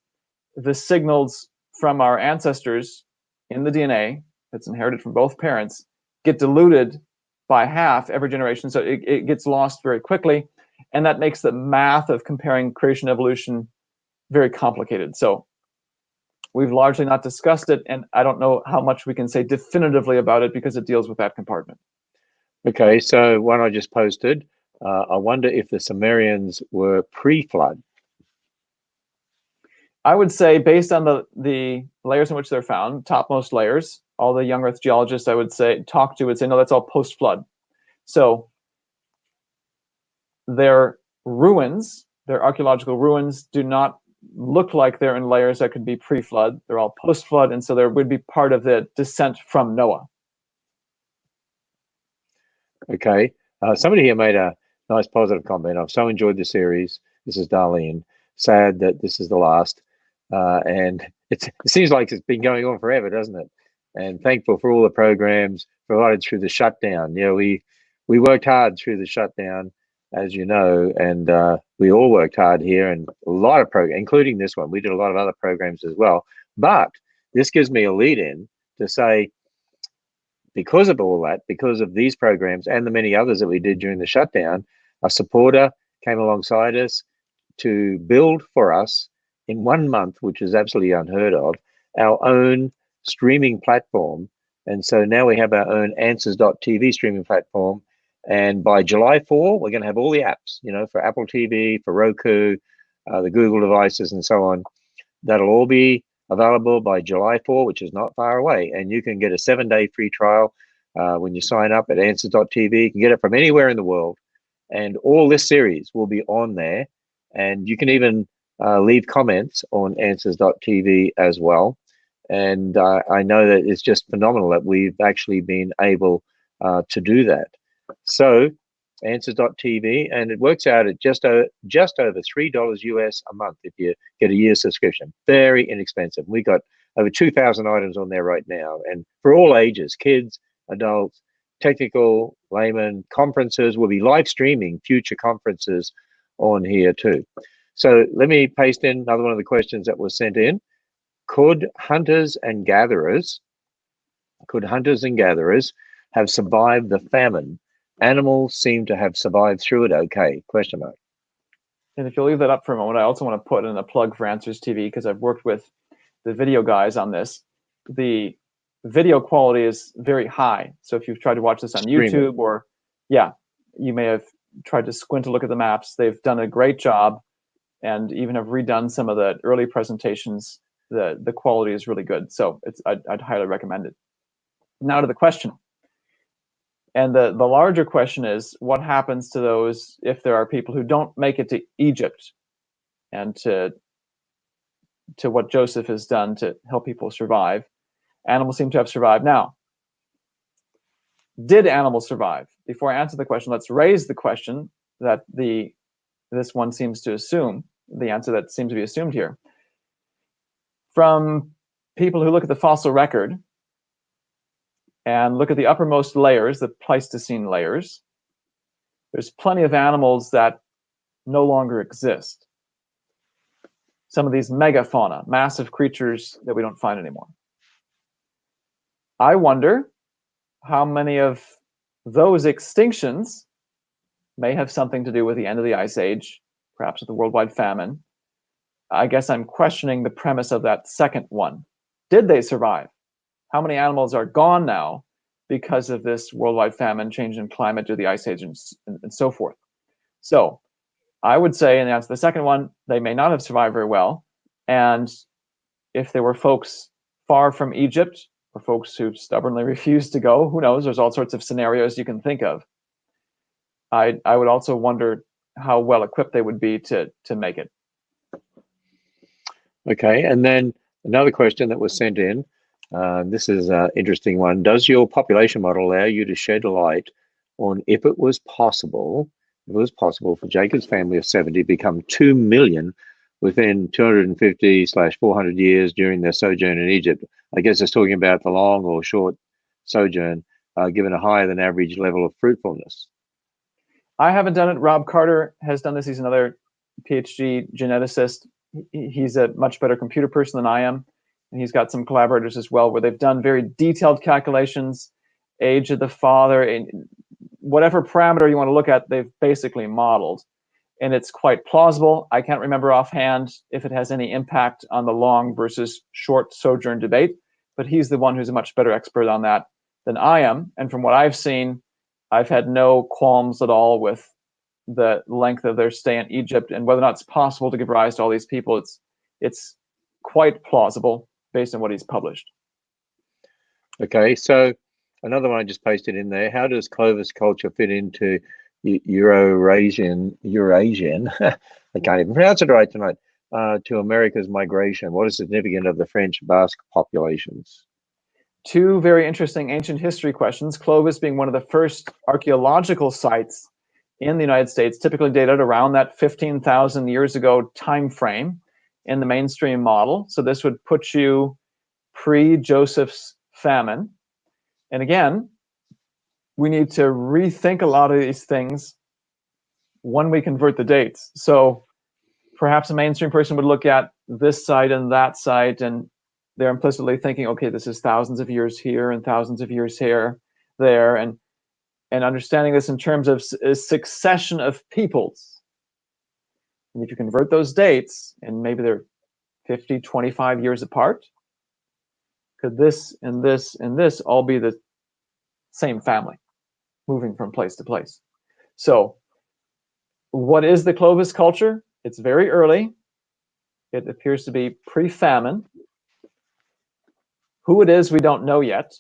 the signals from our ancestors in the DNA that's inherited from both parents get diluted by half every generation. So it gets lost very quickly. And that makes the math of comparing creation and evolution very complicated. So we've largely not discussed it, and I don't know how much we can say definitively about it because it deals with that compartment. Okay, so one I just posted, I wonder if the Sumerians were pre-flood. I would say, based on the layers in which they're found, topmost layers, all the young Earth geologists I would say would say, no, that's all post-flood. So their ruins, their archaeological ruins, do not look like they're in layers that could be pre-flood. They're all post-flood, and so there would be part of the descent from Noah. Okay, somebody here made a nice positive comment. I've so enjoyed the series. This is Darlene. Sad that this is the last, and it seems like it's been going on forever, doesn't it? and thankful for all the programs provided through the shutdown. We worked hard through the shutdown, as you know, and we all worked hard here, and a lot of programs, including this one. We did a lot of other programs as well. But this gives me a lead in to say, because of all that, because of these programs and the many others that we did during the shutdown, a supporter came alongside us to build for us in 1 month, which is absolutely unheard of, our own streaming platform. And so now we have our own answers.tv streaming platform. And by July 4, we're going to have all the apps, for Apple TV, for Roku, the Google devices, and so on. That'll all be available by July 4, which is not far away. And you can get a 7-day free trial when you sign up at answers.tv. You can get it from anywhere in the world. And all this series will be on there. And you can even leave comments on answers.tv as well. And I know that it's just phenomenal that we've actually been able to do that. So answers.tv, and it works out at just over $3 US a month if you get a year subscription. Very inexpensive. We got over 2,000 items on there right now, and for all ages, kids, adults, technical, laymen, conferences. We'll be live streaming future conferences on here too. So let me paste in another one of the questions that was sent in. Could hunters and gatherers have survived the famine? Animals seem to have survived through it okay, question mark. And if you'll leave that up for a moment, I also want to put in a plug for Answers TV, because I've worked with the video guys on this. The video quality is very high. So if you've tried to watch this on YouTube, or you may have tried to squint to look at the maps, they've done a great job, and even have redone some of the early presentations. The quality is really good. So I'd highly recommend it. Now to the question. And the larger question is, what happens to those if there are people who don't make it to Egypt and to what Joseph has done to help people survive? Animals seem to have survived. Now, did animals survive? Before I answer the question, let's raise the question that this one seems to assume, the answer that seems to be assumed here. From people who look at the fossil record and look at the uppermost layers, the Pleistocene layers, there's plenty of animals that no longer exist. Some of these megafauna, massive creatures that we don't find anymore. I wonder how many of those extinctions may have something to do with the end of the Ice Age, perhaps with the worldwide famine. I guess I'm questioning the premise of that second one. Did they survive? How many animals are gone now because of this worldwide famine, change in climate due to the Ice Age, and so forth? So I would say, and that's the second one, they may not have survived very well. And if there were folks far from Egypt, or folks who stubbornly refused to go, who knows? There's all sorts of scenarios you can think of. I would also wonder how well equipped they would be to make it. Okay, and then another question that was sent in. This is an interesting one. Does your population model allow you to shed light on if it was possible for Jacob's family of 70 to become 2 million within 250/400 years during their sojourn in Egypt? I guess it's talking about the long or short sojourn, given a higher than average level of fruitfulness. I haven't done it. Rob Carter has done this. He's another PhD geneticist. He's a much better computer person than I am. And he's got some collaborators as well, where they've done very detailed calculations, age of the father, and whatever parameter you want to look at, they've basically modeled. And it's quite plausible. I can't remember offhand if it has any impact on the long versus short sojourn debate, but he's the one who's a much better expert on that than I am. And from what I've seen, I've had no qualms at all with the length of their stay in Egypt and whether or not it's possible to give rise to all these people. It's quite plausible based on what he's published. Okay, so another one I just pasted in there. How does Clovis culture fit into Eurourasian? I can't even pronounce it right tonight. To America's migration. What is significant of the French Basque populations? Two very interesting ancient history questions. Clovis being one of the first archaeological sites in the United States, typically dated around that 15,000 years ago time frame in the mainstream model. So this would put you pre-Joseph's famine. And again, we need to rethink a lot of these things when we convert the dates. So perhaps a mainstream person would look at this site and that site, and they're implicitly thinking, okay, this is thousands of years here and thousands of years here, there, and understanding this in terms of a succession of peoples. And if you convert those dates, and maybe they're 50, 25 years apart, could this and this and this all be the same family moving from place to place? So what is the Clovis culture? It's very early. It appears to be pre-famine. Who it is, we don't know yet.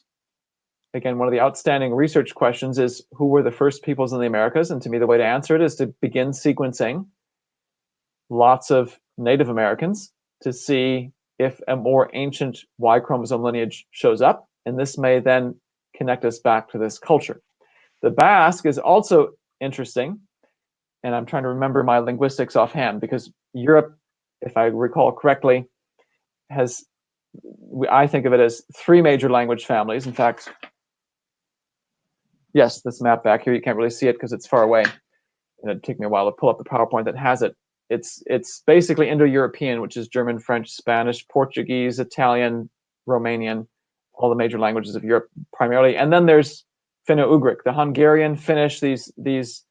Again, one of the outstanding research questions is, who were the first peoples in the Americas? And to me, the way to answer it is to begin sequencing lots of Native Americans to see if a more ancient Y chromosome lineage shows up. And this may then connect us back to this culture. The Basque is also interesting. And I'm trying to remember my linguistics offhand, because Europe, if I recall correctly, has, I think of it as 3 major language families. In fact, yes, this map back here, you can't really see it because it's far away. And it'd take me a while to pull up the PowerPoint that has it. It's basically Indo-European, which is German, French, Spanish, Portuguese, Italian, Romanian, all the major languages of Europe primarily. And then there's Finno-Ugric, the Hungarian, Finnish, these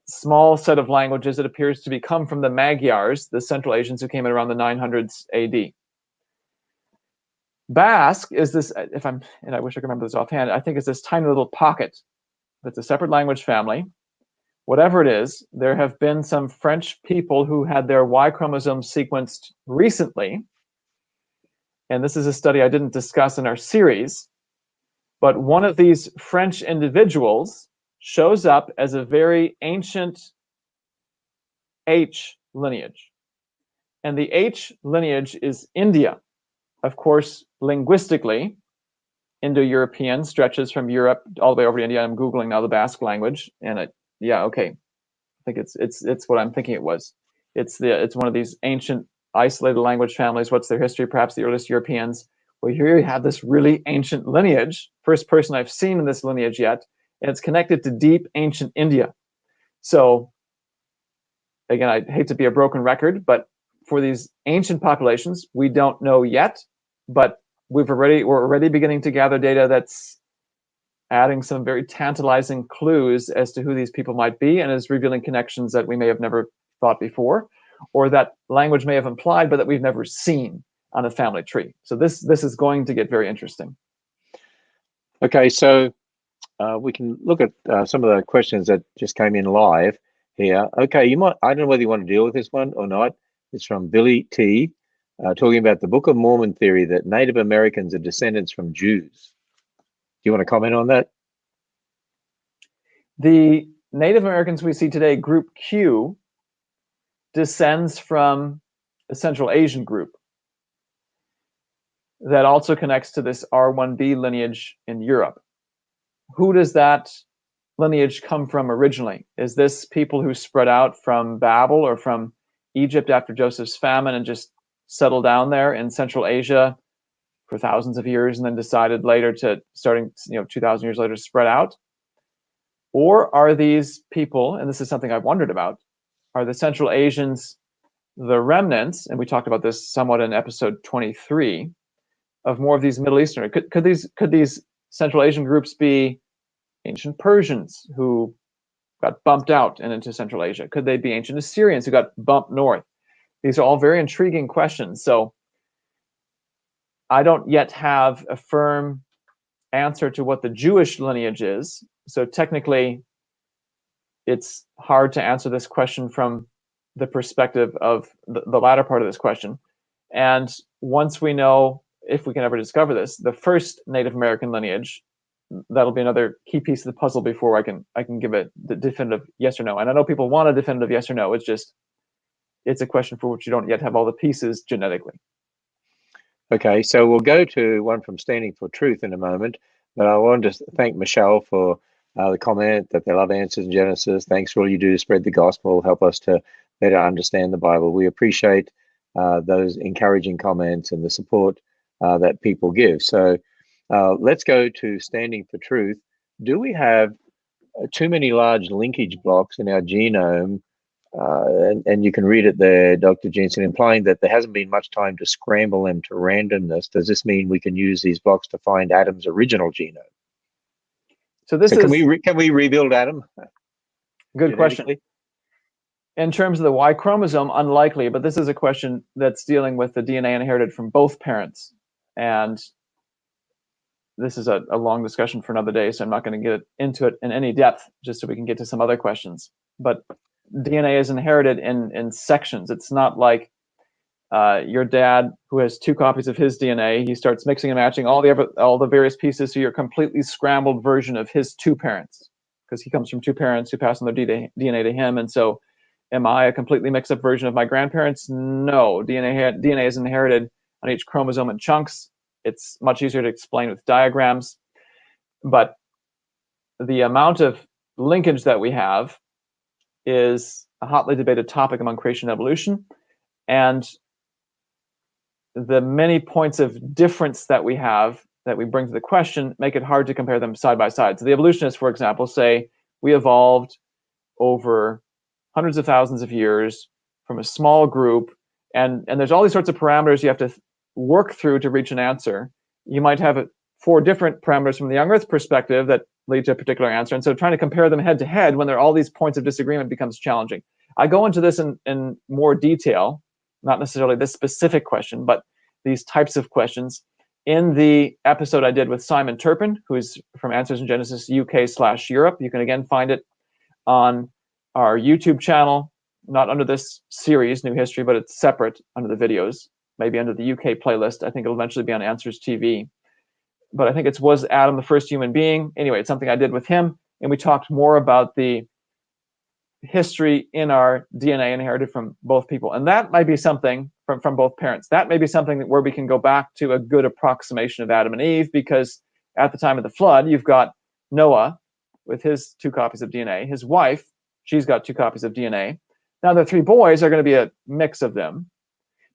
small set of languages that appears to come from the Magyars, the Central Asians who came in around the 900s AD. Basque is this, and I wish I could remember this offhand, I think it's this tiny little pocket that's a separate language family. Whatever it is, there have been some French people who had their Y chromosome sequenced recently. And this is a study I didn't discuss in our series. But one of these French individuals shows up as a very ancient H lineage. And the H lineage is India. Of course, linguistically, Indo-European stretches from Europe all the way over to India. I'm Googling now the Basque language, and yeah, okay. I think it's what I'm thinking it was. It's one of these ancient isolated language families. What's their history? Perhaps the earliest Europeans. Well, here you have this really ancient lineage, first person I've seen in this lineage yet, and it's connected to deep ancient India. So again, I hate to be a broken record, but for these ancient populations, we don't know yet, but we're already beginning to gather data that's adding some very tantalizing clues as to who these people might be, and is revealing connections that we may have never thought before, or that language may have implied, but that we've never seen on a family tree. So this is going to get very interesting. Okay, so we can look at some of the questions that just came in live here. Okay, I don't know whether you want to deal with this one or not. It's from Billy T, talking about the Book of Mormon theory that Native Americans are descendants from Jews. Do you want to comment on that? The Native Americans we see today, Group Q, descends from a Central Asian group that also connects to this R1b lineage in Europe. Who does that lineage come from originally? Is this people who spread out from Babel or from Egypt after Joseph's famine and just settled down there in Central Asia for thousands of years and then decided later to, starting 2,000 years later, to spread out? Or are these people, and this is something I've wondered about, are the Central Asians the remnants, and we talked about this somewhat in episode 23, of more of these Middle Eastern, could these Central Asian groups be ancient Persians who got bumped out and into Central Asia? Could they be ancient Assyrians who got bumped north? These are all very intriguing questions. So I don't yet have a firm answer to what the Jewish lineage is. So technically, it's hard to answer this question from the perspective of the latter part of this question. And once we know, if we can ever discover this, the first Native American lineage, that'll be another key piece of the puzzle before I can give a definitive yes or no. And I know people want a definitive yes or no. It's a question for which you don't yet have all the pieces genetically. Okay, so we'll go to one from Standing for Truth in a moment, but I wanted to thank Michelle for the comment that they love Answers in Genesis. Thanks for all you do to spread the gospel, help us to better understand the Bible. We appreciate those encouraging comments and the support that people give. So Let's go to standing for truth. Do we have too many large linkage blocks in our genome? And you can read it there, Dr. Jeanson, implying that there hasn't been much time to scramble them to randomness. Does this mean we can use these blocks to find Adam's original genome? So this can we rebuild Adam? Good question. In terms of the Y chromosome, unlikely, but this is a question that's dealing with the DNA inherited from both parents. And this is a long discussion for another day, so I'm not going to get into it in any depth, just so we can get to some other questions. But DNA is inherited in sections. It's not like your dad, who has 2 copies of his DNA, he starts mixing and matching all the various pieces, so you're a completely scrambled version of his 2 parents, because he comes from 2 parents who pass on their DNA to him. And so am I a completely mixed up version of my grandparents? No. DNA is inherited on each chromosome in chunks. It's much easier to explain with diagrams. But the amount of linkage that we have is a hotly debated topic among creation and evolution. And the many points of difference that we have, that we bring to the question, make it hard to compare them side by side. So the evolutionists, for example, say we evolved over hundreds of thousands of years from a small group, and there's all these sorts of parameters you have to work through to reach an answer. You might have 4 different parameters from the young Earth perspective that lead to a particular answer, and so trying to compare them head to head when there are all these points of disagreement becomes challenging. I go into this in more detail, not necessarily this specific question, but these types of questions, in the episode I did with Simon Turpin, who is from Answers in Genesis UK/Europe. You can again find it on our YouTube channel, not under this series, New History, but it's separate under the videos, maybe under the UK playlist. I think it'll eventually be on Answers TV. But I think it's Was Adam the First Human Being? Anyway, it's something I did with him, and we talked more about the history in our DNA inherited from both people. And that might be something from both parents. That may be something where we can go back to a good approximation of Adam and Eve, because at the time of the flood, you've got Noah with his 2 copies of DNA, his wife, she's got 2 copies of DNA. Now the 3 boys are going to be a mix of them.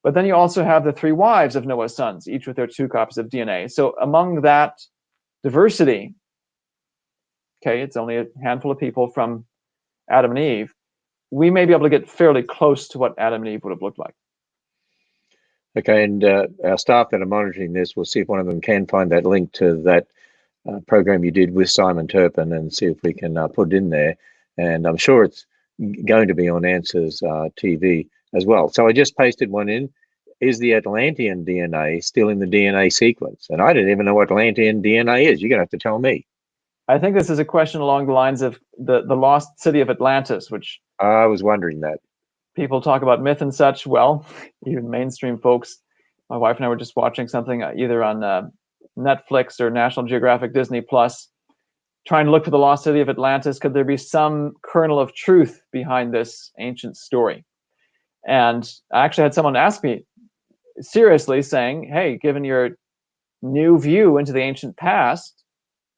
But then you also have the 3 wives of Noah's sons, each with their 2 copies of DNA. So among that diversity, okay, it's only a handful of people from Adam and Eve, we may be able to get fairly close to what Adam and Eve would have looked like. Okay, and our staff that are monitoring this will see if one of them can find that link to that program you did with Simon Turpin and see if we can put it in there. And I'm sure it's going to be on Answers TV as well. So I just pasted one in. Is the Atlantean DNA still in the DNA sequence? And I didn't even know what Atlantean DNA is. You're going to have to tell me. I think this is a question along the lines of the lost city of Atlantis, which I was wondering that. People talk about myth and such. Well, even mainstream folks, my wife and I were just watching something either on Netflix or National Geographic Disney Plus, trying to look for the lost city of Atlantis. Could there be some kernel of truth behind this ancient story? And I actually had someone ask me seriously, saying, hey, given your new view into the ancient past,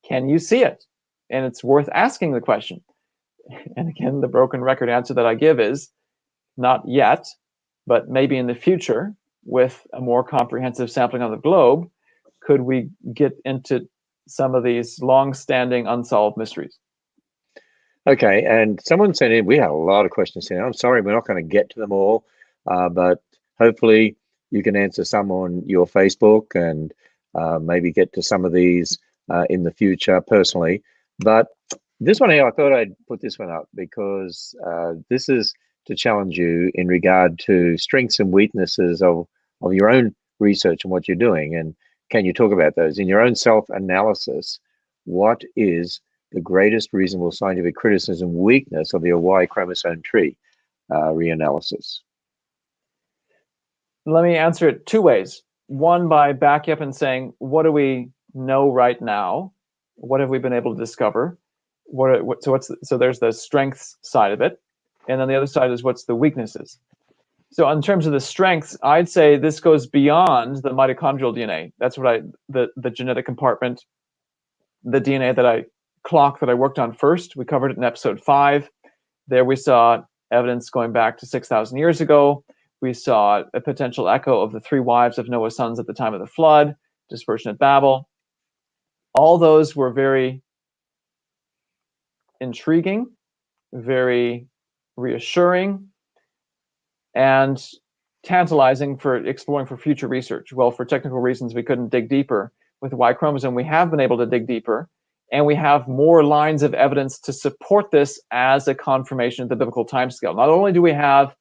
can you see it? And it's worth asking the question. And again, the broken record answer that I give is not yet, but maybe in the future, with a more comprehensive sampling of the globe, could we get into some of these long-standing unsolved mysteries? Okay, and someone sent in, we had a lot of questions in. I'm sorry, we're not going to get to them all, but hopefully you can answer some on your Facebook and maybe get to some of these in the future personally. But this one here, I thought I'd put this one up because this is to challenge you in regard to strengths and weaknesses of your own research and what you're doing. And can you talk about those? In your own self-analysis, what is the greatest reasonable scientific criticism weakness of your Y chromosome tree reanalysis? Let me answer it 2 ways. One, by backing up and saying, what do we know right now? What have we been able to discover? So there's the strengths side of it. And then the other side is what's the weaknesses. So in terms of the strengths, I'd say this goes beyond the mitochondrial DNA. That's what the genetic compartment, the DNA that I worked on first. We covered it in episode 5. There we saw evidence going back to 6,000 years ago. We saw a potential echo of the 3 wives of Noah's sons at the time of the flood, dispersion at Babel. All those were very intriguing, very reassuring, and tantalizing for exploring for future research. Well, for technical reasons, we couldn't dig deeper. With the Y chromosome, we have been able to dig deeper, and we have more lines of evidence to support this as a confirmation of the biblical timescale. Not only do we have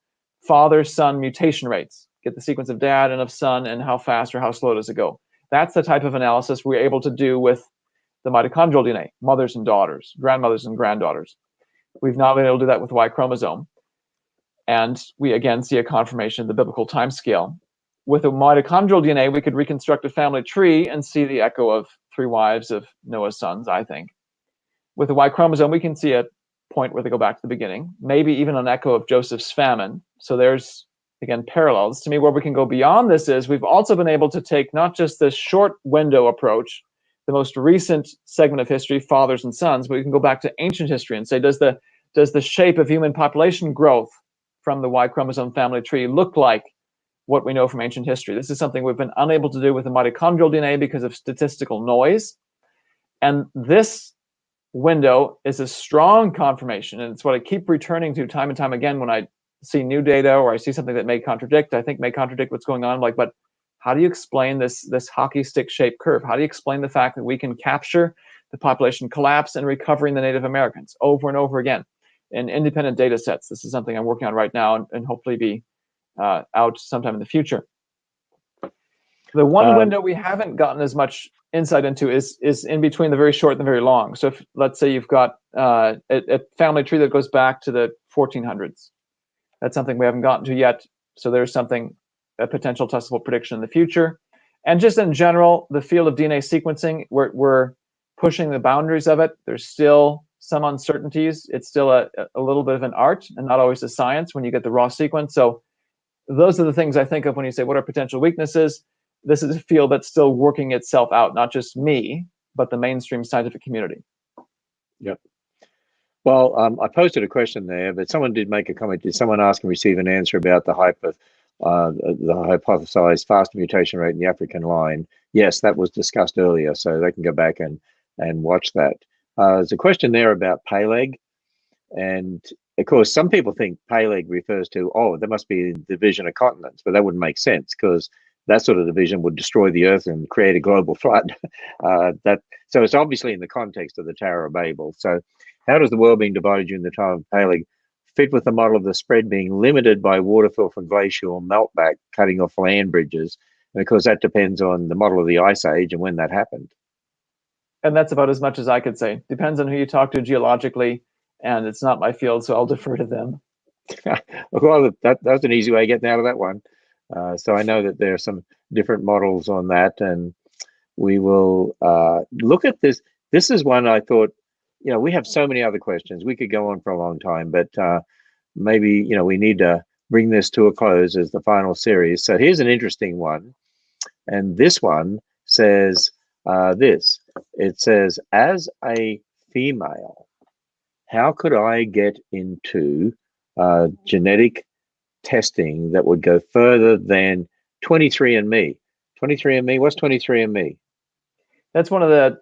father-son mutation rates, get the sequence of dad and of son, and how fast or how slow does it go. That's the type of analysis we're able to do with the mitochondrial DNA, mothers and daughters, grandmothers and granddaughters. We've not been able to do that with Y chromosome. And we again see a confirmation of the biblical timescale. With a mitochondrial DNA, we could reconstruct a family tree and see the echo of 3 wives of Noah's sons, I think. With the Y chromosome, we can see a point where they go back to the beginning, maybe even an echo of Joseph's famine. So there's, again, parallels. To me, where we can go beyond this is we've also been able to take not just this short window approach, the most recent segment of history, fathers and sons, but we can go back to ancient history and say, does the shape of human population growth from the Y chromosome family tree look like what we know from ancient history? This is something we've been unable to do with the mitochondrial DNA because of statistical noise. And this window is a strong confirmation, and it's what I keep returning to time and time again when I see new data or I see something that may contradict, what's going on. Like, but how do you explain this hockey stick shaped curve? How do you explain the fact that we can capture the population collapse and recovering the Native Americans over and over again in independent data sets? This is something I'm working on right now and hopefully be out sometime in the future. The one window we haven't gotten as much insight into is in between the very short and the very long. So if, let's say you've got a family tree that goes back to the 1400s. That's something we haven't gotten to yet. So there's something, a potential testable prediction in the future. And just in general, the field of DNA sequencing, we're pushing the boundaries of it. There's still some uncertainties. It's still a little bit of an art and not always a science when you get the raw sequence. So those are the things I think of when you say, what are potential weaknesses? This is a field that's still working itself out, not just me, but the mainstream scientific community. Yep. Well, I posted a question there, but someone did make a comment. Did someone ask and receive an answer about the hypothesized faster mutation rate in the African line? Yes, that was discussed earlier, so they can go back and watch that. There's a question there about Peleg, and of course, some people think Peleg refers to, oh, there must be a division of continents, but that wouldn't make sense because that sort of division would destroy the earth and create a global flood. So it's obviously in the context of the Tower of Babel. So how does the world being divided during the time of Peleg fit with the model of the spread being limited by waterfall from glacial meltback, cutting off land bridges? And of course, that depends on the model of the Ice Age and when that happened. And that's about as much as I could say. Depends on who you talk to geologically, and it's not my field, so I'll defer to them. Well, that's an easy way of getting out of that one. So I know that there are some different models on that, and we will look at this. This is one I thought, we have so many other questions. We could go on for a long time, but maybe, we need to bring this to a close as the final series. So here's an interesting one. And this one says this. It says, as a female, how could I get into genetic testing that would go further than 23andMe? 23andMe, what's 23andMe? That's one of the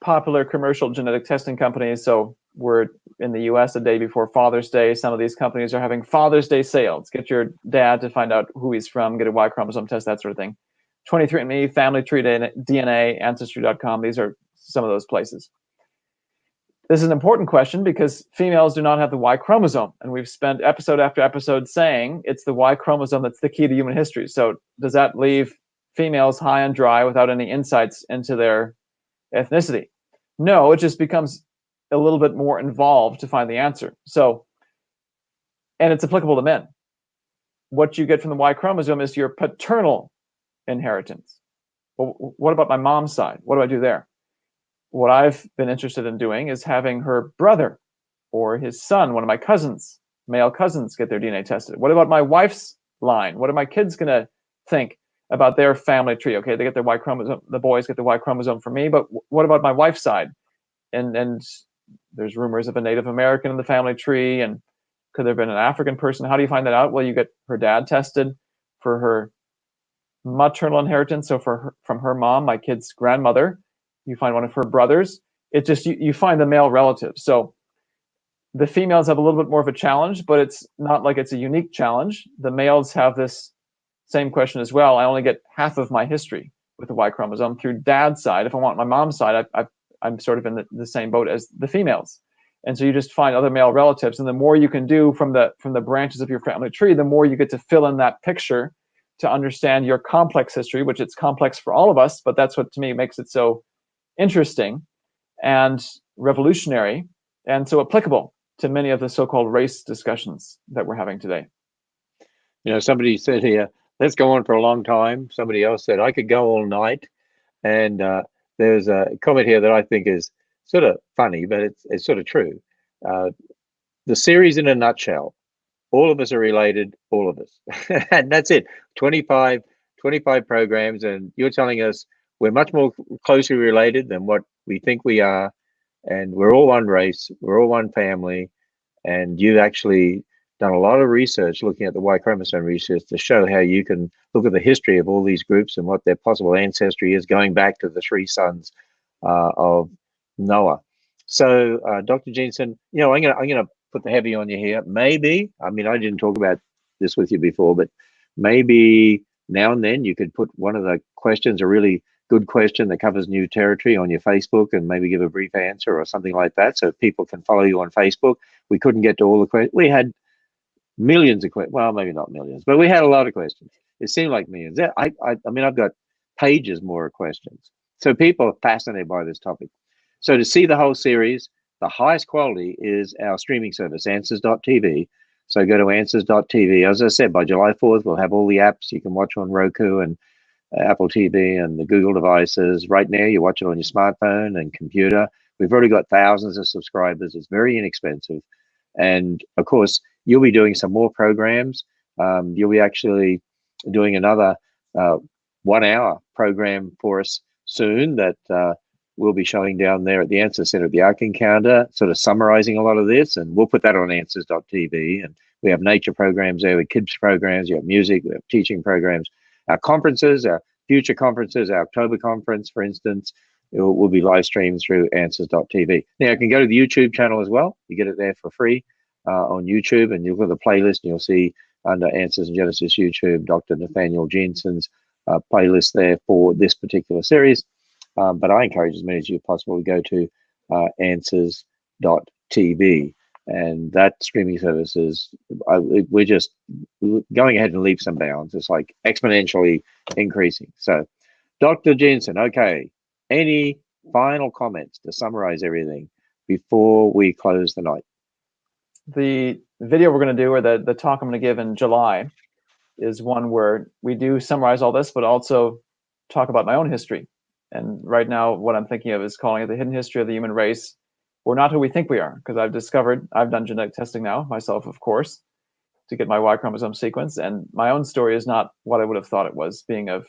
popular commercial genetic testing companies. So we're in the US a day before Father's Day. Some of these companies are having Father's Day sales. Get your dad to find out who he's from, get a Y chromosome test, that sort of thing. 23andMe, Family Tree DNA, Ancestry.com, these are some of those places. This is an important question because females do not have the Y chromosome. And we've spent episode after episode saying it's the Y chromosome that's the key to human history. So does that leave females high and dry without any insights into their ethnicity? No, it just becomes a little bit more involved to find the answer. So, and it's applicable to men. What you get from the Y chromosome is your paternal inheritance. Well, what about my mom's side? What do I do there? What I've been interested in doing is having her brother or his son, one of my cousins, male cousins, get their DNA tested. What about my wife's line? What are my kids going to think about their family tree? Okay, they get their Y chromosome, the boys get the Y chromosome from me, but what about my wife's side? And there's rumors of a Native American in the family tree, and could there have been an African person? How do you find that out? Well, you get her dad tested for her maternal inheritance, so from her mom, my kid's grandmother, you find one of her brothers. It just, you find the male relatives. So the females have a little bit more of a challenge, but it's not like it's a unique challenge. The males have this same question as well. I only get half of my history with the Y chromosome through dad's side. If I want my mom's side, I'm sort of in the same boat as the females. And so you just find other male relatives, and the more you can do from the branches of your family tree, the more you get to fill in that picture to understand your complex history, which it's complex for all of us, but that's what to me makes it so interesting and revolutionary and so applicable to many of the so-called race discussions that we're having today. You know, somebody said here, let's go on for a long time. Somebody else said, I could go all night. And there's a comment here that I think is sort of funny, but it's sort of true. The series in a nutshell, all of us are related, all of us. And that's it, 25 programs. And you're telling us we're much more closely related than what we think we are. And we're all one race, we're all one family. And you've actually done a lot of research looking at the Y chromosome research to show how you can look at the history of all these groups and what their possible ancestry is, going back to the three sons of Noah. So, Dr. Jeanson, you know, I'm gonna put the heavy on you here. Maybe, I mean, I didn't talk about this with you before, but maybe now and then you could put one of the questions, a really good question that covers new territory, on your Facebook, and maybe give a brief answer or something like that, so people can follow you on Facebook. We couldn't get to all the questions. We had millions of questions. Well, maybe not millions, but we had a lot of questions. It seemed like millions. I mean, I've got pages more of questions. So people are fascinated by this topic. So to see the whole series, the highest quality is our streaming service, answers.tv. So go to answers.tv. As I said, by July 4th, we'll have all the apps you can watch on Roku and Apple TV and the Google devices. Right now, you watch it on your smartphone and computer. We've already got thousands of subscribers. It's very inexpensive. And of course, you'll be doing some more programs. You'll be actually doing another 1 hour program for us soon that we'll be showing down there at the Answer Center at the Ark Encounter, sort of summarizing a lot of this. And we'll put that on answers.tv. And we have nature programs there, with kids programs, you have music, we have teaching programs. Our conferences, our future conferences, our October conference, for instance, will be live streamed through answers.tv. Now, you can go to the YouTube channel as well. You get it there for free on YouTube, and you'll go to the playlist, and you'll see under Answers in Genesis YouTube, Dr. Nathaniel Jeanson's playlist there for this particular series. But I encourage as many as you possible to go to answers.tv. And that streaming service is, we're just going ahead in leaps and bounds. It's like exponentially increasing. So, Dr. Jeanson, okay, any final comments to summarize everything before we close the night? The video we're going to do, or the talk I'm going to give in July, is one where we do summarize all this, but also talk about my own history. And right now, what I'm thinking of is calling it the hidden history of the human race. We're not who we think we are, because I've done genetic testing now, myself, of course, to get my Y chromosome sequence. And my own story is not what I would have thought it was, being of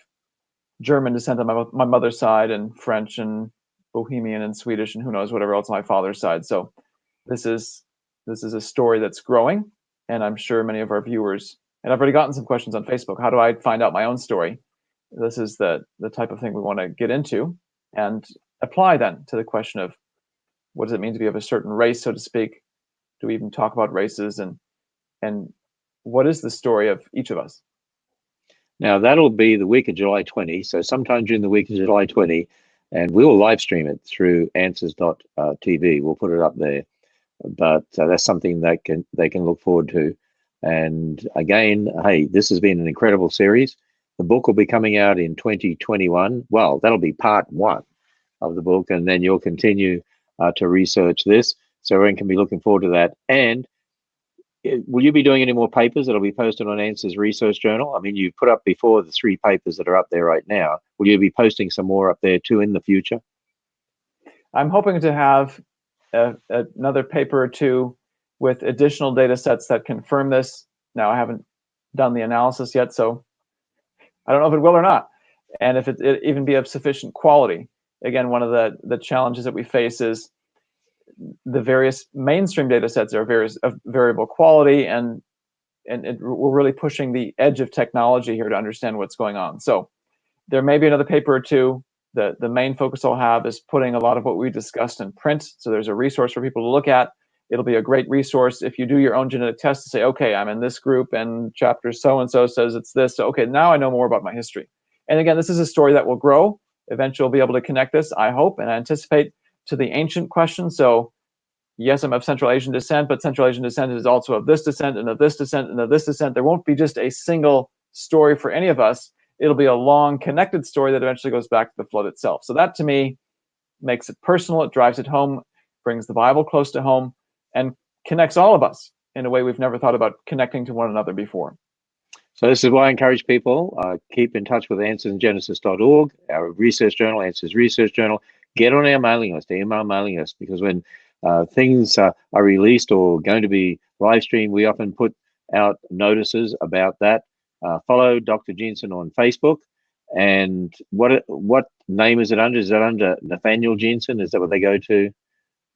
German descent on my mother's side, and French and Bohemian and Swedish and who knows whatever else on my father's side. So this is a story that's growing, and I'm sure many of our viewers, and I've already gotten some questions on Facebook, how do I find out my own story? This is the type of thing we want to get into and apply then to the question of, what does it mean to be of a certain race, so to speak? Do we even talk about races? And what is the story of each of us? Now, that'll be the week of July 20. So sometime during the week of July 20, and we will live stream it through answers.tv. We'll put it up there. But that's something that they can look forward to. And again, hey, this has been an incredible series. The book will be coming out in 2021. Well, that'll be part 1 of the book, and then you'll continue to research this. So everyone can be looking forward to that. And will you be doing any more papers that'll be posted on Answers Research Journal? I mean, you put up before the 3 papers that are up there right now. Will you be posting some more up there too in the future? I'm hoping to have another paper or 2 with additional data sets that confirm this. Now, I haven't done the analysis yet, so I don't know if it will or not, and if it even be of sufficient quality. Again, one of the challenges that we face is the various mainstream data sets are of variable quality, and we're really pushing the edge of technology here to understand what's going on. So there may be another paper or 2 The main focus I'll have is putting a lot of what we discussed in print. So there's a resource for people to look at. It'll be a great resource if you do your own genetic test to say, okay, I'm in this group and chapter so-and-so says it's this. So, okay, now I know more about my history. And again, this is a story that will grow. Eventually, we'll be able to connect this, I hope, and I anticipate, to the ancient question. So yes, I'm of Central Asian descent, but Central Asian descent is also of this descent and of this descent and of this descent. There won't be just a single story for any of us. It'll be a long connected story that eventually goes back to the flood itself. So that, to me, makes it personal. It drives it home, brings the Bible close to home, and connects all of us in a way we've never thought about connecting to one another before. So this is why I encourage people, keep in touch with answersingenesis.org, our research journal, Answers Research Journal. Get on our mailing list, email mailing list, because when things are released or going to be live streamed, we often put out notices about that. Follow Dr. Jeanson on Facebook. And what name is it under? Is that under Nathaniel Jeanson? Is that what they go to?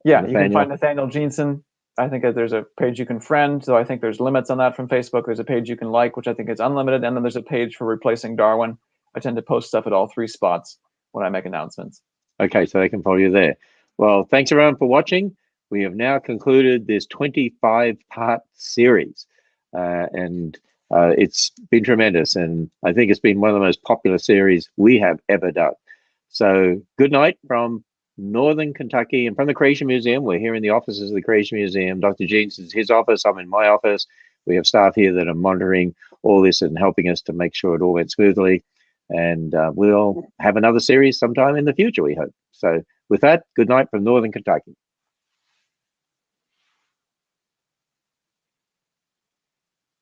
Yeah, Nathaniel? You can find Nathaniel Jeanson. I think that there's a page you can friend, so I think there's limits on that from Facebook. There's a page you can like, which I think is unlimited, and then there's a page for replacing Darwin. I tend to post stuff at all three spots when I make announcements. Okay, so they can follow you there. Well, thanks everyone for watching. We have now concluded this 25-part series, and it's been tremendous, and I think it's been one of the most popular series we have ever done. So good night from Northern Kentucky, and from the Creation Museum. We're here in the offices of the Creation Museum. Dr. Jeanson's his office. I'm in my office. We have staff here that are monitoring all this and helping us to make sure it all went smoothly. And we'll have another series sometime in the future, we hope. So with that, good night from Northern Kentucky.